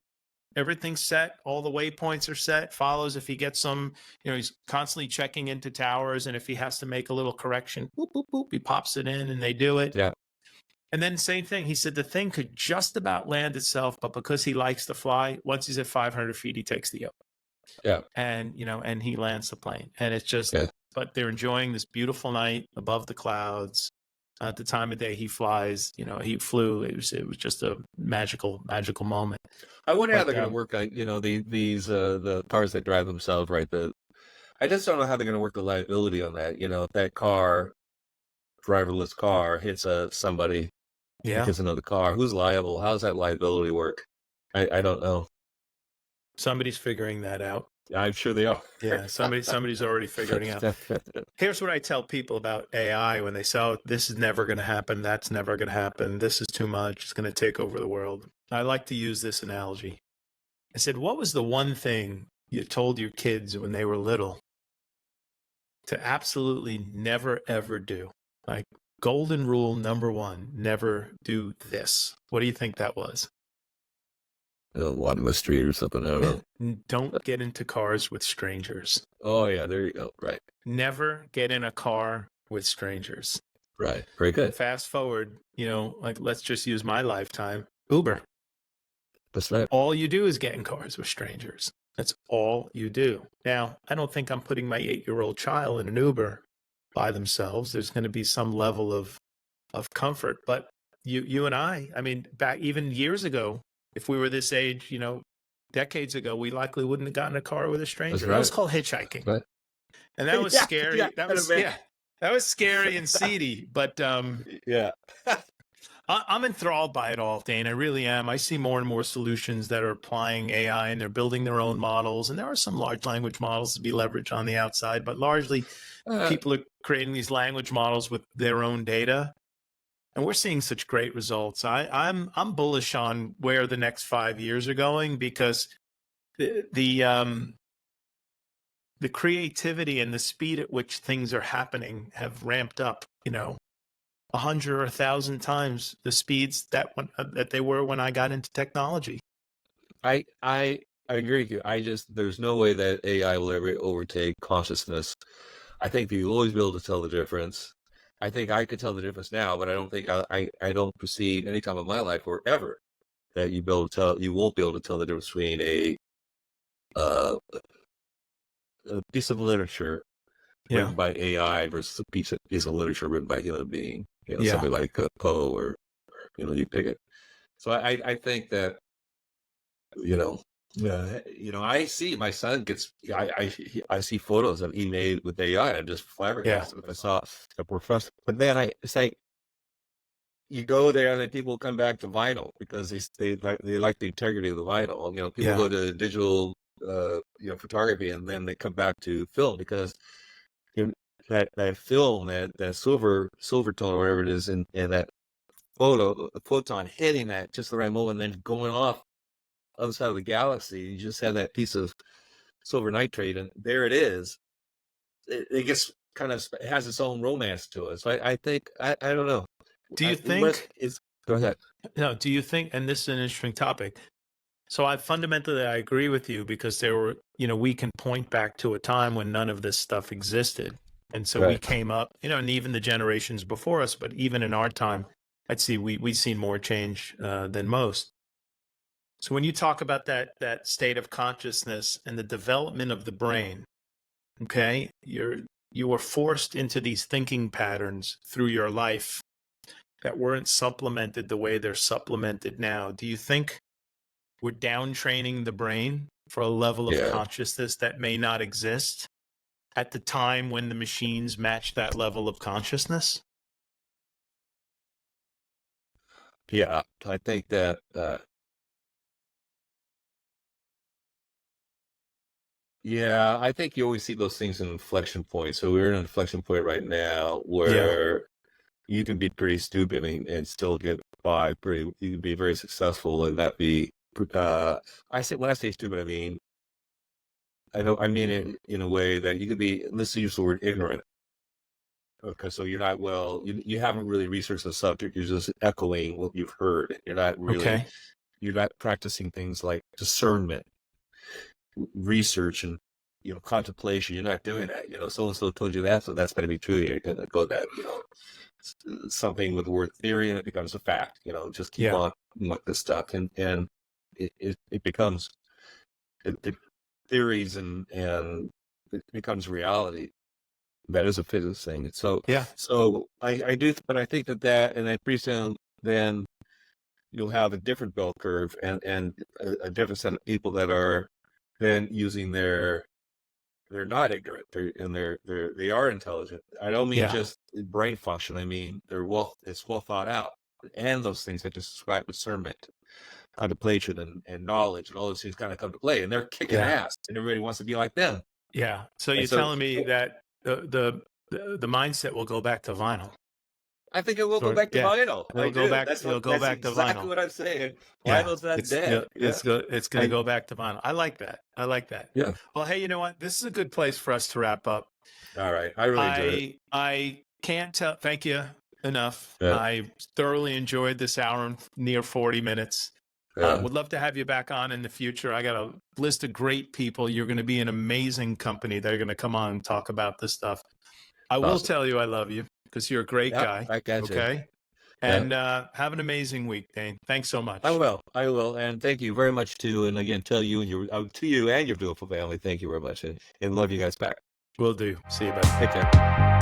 everything's set. All the waypoints are set. Follows if he gets some. He's constantly checking into towers, and if he has to make a little correction, boop boop boop, he pops it in, and they do it. yeah, And then same thing. He said the thing could just about land itself, but because he likes to fly, once he's at 500 feet, he takes the yoke, yeah, and and he lands the plane. And it's just, yeah. but they're enjoying this beautiful night above the clouds. At the time of day he flies, he flew. It was just a magical moment. I wonder how But they're going to work on, the cars that drive themselves, right? I just don't know how they're going to work the liability on that. If that driverless car hits somebody, yeah, hits another car, who's liable? How's that liability work? I don't know. somebody's figuring that out. I'm sure they are. Yeah, somebody's already figuring it out. Here's what I tell people about AI when they say, oh, this is never going to happen. That's never going to happen. This is too much. It's going to take over the world. I like to use this analogy. I said, what was the one thing you told your kids when they were little to absolutely never, ever do? Like, golden rule number 1, never do this. What do you think that was? Walk in the street or something. I don't know. Don't get into cars with strangers. Oh, yeah, there you go. Right. Never get in a car with strangers. Right. Very good. Fast forward, like, let's just use my lifetime. Uber. That's right. All you do is get in cars with strangers. That's all you do. Now, I don't think I'm putting my 8-year-old child in an Uber by themselves. There's going to be some level of comfort. But you and I mean, back even years ago, if we were this age, decades ago, we likely wouldn't have gotten a car with a stranger. That's right. That was called hitchhiking. Right. And that was Yeah, scary. yeah, That was scary and seedy. But yeah. I'm enthralled by it all, Dain. I really am. I see more and more solutions that are applying AI, and they're building their own models. And there are some large language models to be leveraged on the outside, but largely people are creating these language models with their own data. And we're seeing such great results. I'm bullish on where the next 5 years are going, because the creativity and the speed at which things are happening have ramped up, 100 or 1,000 times the speeds that they were when I got into technology. I agree with you. There's no way that AI will ever overtake consciousness. I think you'll always be able to tell the difference. I think I could tell the difference now, but I don't think I don't perceive any time of my life or ever that you won't be able to tell the difference between uh, a piece of literature Yeah. written by AI versus a piece of literature written by a human being. Yeah. Something like Poe, or you pick it. So I think that I see my son gets. I see photos that he made with AI. I'm just flabbergasted. If I saw a professor, but then it's like you go there and then people come back to vinyl because they like the integrity of the vinyl. People go to digital photography, and then they come back to film because that film, that silver tone or whatever it is, and that the photon hitting that just the right moment, and then going off other side of the galaxy. You just have that piece of silver nitrate, and there it is. It gets it has its own romance to it. So I think I don't know. Do you think? Go ahead. No. Do you think? And this is an interesting topic. So I agree with you, because we can point back to a time when none of this stuff existed. And so we came up, and even the generations before us, but even in our time, I'd see we've seen more change than most. So when you talk about that state of consciousness and the development of the brain, okay, you were forced into these thinking patterns through your life that weren't supplemented the way they're supplemented now. Do you think we're down training the brain for a level of consciousness that may not exist at the time when the machines match that level of consciousness? Yeah, I think that I think you always see those things in inflection points. So we're in an inflection point right now where you can be pretty stupid and still get by you can be very successful and not be when I say stupid, I mean it in a way that you could be, let's use the word ignorant. Okay, so you're not you haven't really researched the subject. You're just echoing what you've heard. You're not really you're not practicing things like discernment, research, and contemplation. You're not doing that. So and so told you that, so that's going to be true. You're going to go that something with the word theory, and it becomes a fact. Just keep on with this stuff, and it becomes theories, and it becomes reality. That is a physics thing. So I do, but I think that, and I pretty soon then you'll have a different bell curve and a different set of people that are then using they're not ignorant, they are intelligent. I don't mean just brain function. I mean it's well thought out, and those things I just described, discernment, contemplation, and knowledge, and all those things kind of come to play, and they're kicking ass, and everybody wants to be like them. Yeah. So you're telling me that the mindset will go back to vinyl? I think it will go back to vinyl. It'll go back. It'll go back to vinyl. That's exactly what I'm saying. Vinyl's not dead. It's going to go back to vinyl. I like that. Yeah. Well, hey, you know what? This is a good place for us to wrap up. All right. I really enjoyed it. I can't thank you enough. Yeah. I thoroughly enjoyed this hour and near 40 minutes. Would love to have you back on in the future. I got a list of great people. You're going to be an amazing company that are going to come on and talk about this stuff. I will tell you I love you, because you're a great guy. I got you. Okay. And have an amazing week, Dain. Thanks so much. I will. And thank you very much too. And again, to you and your beautiful family, thank you very much. And love you guys back. Will do. See you, buddy. Take care.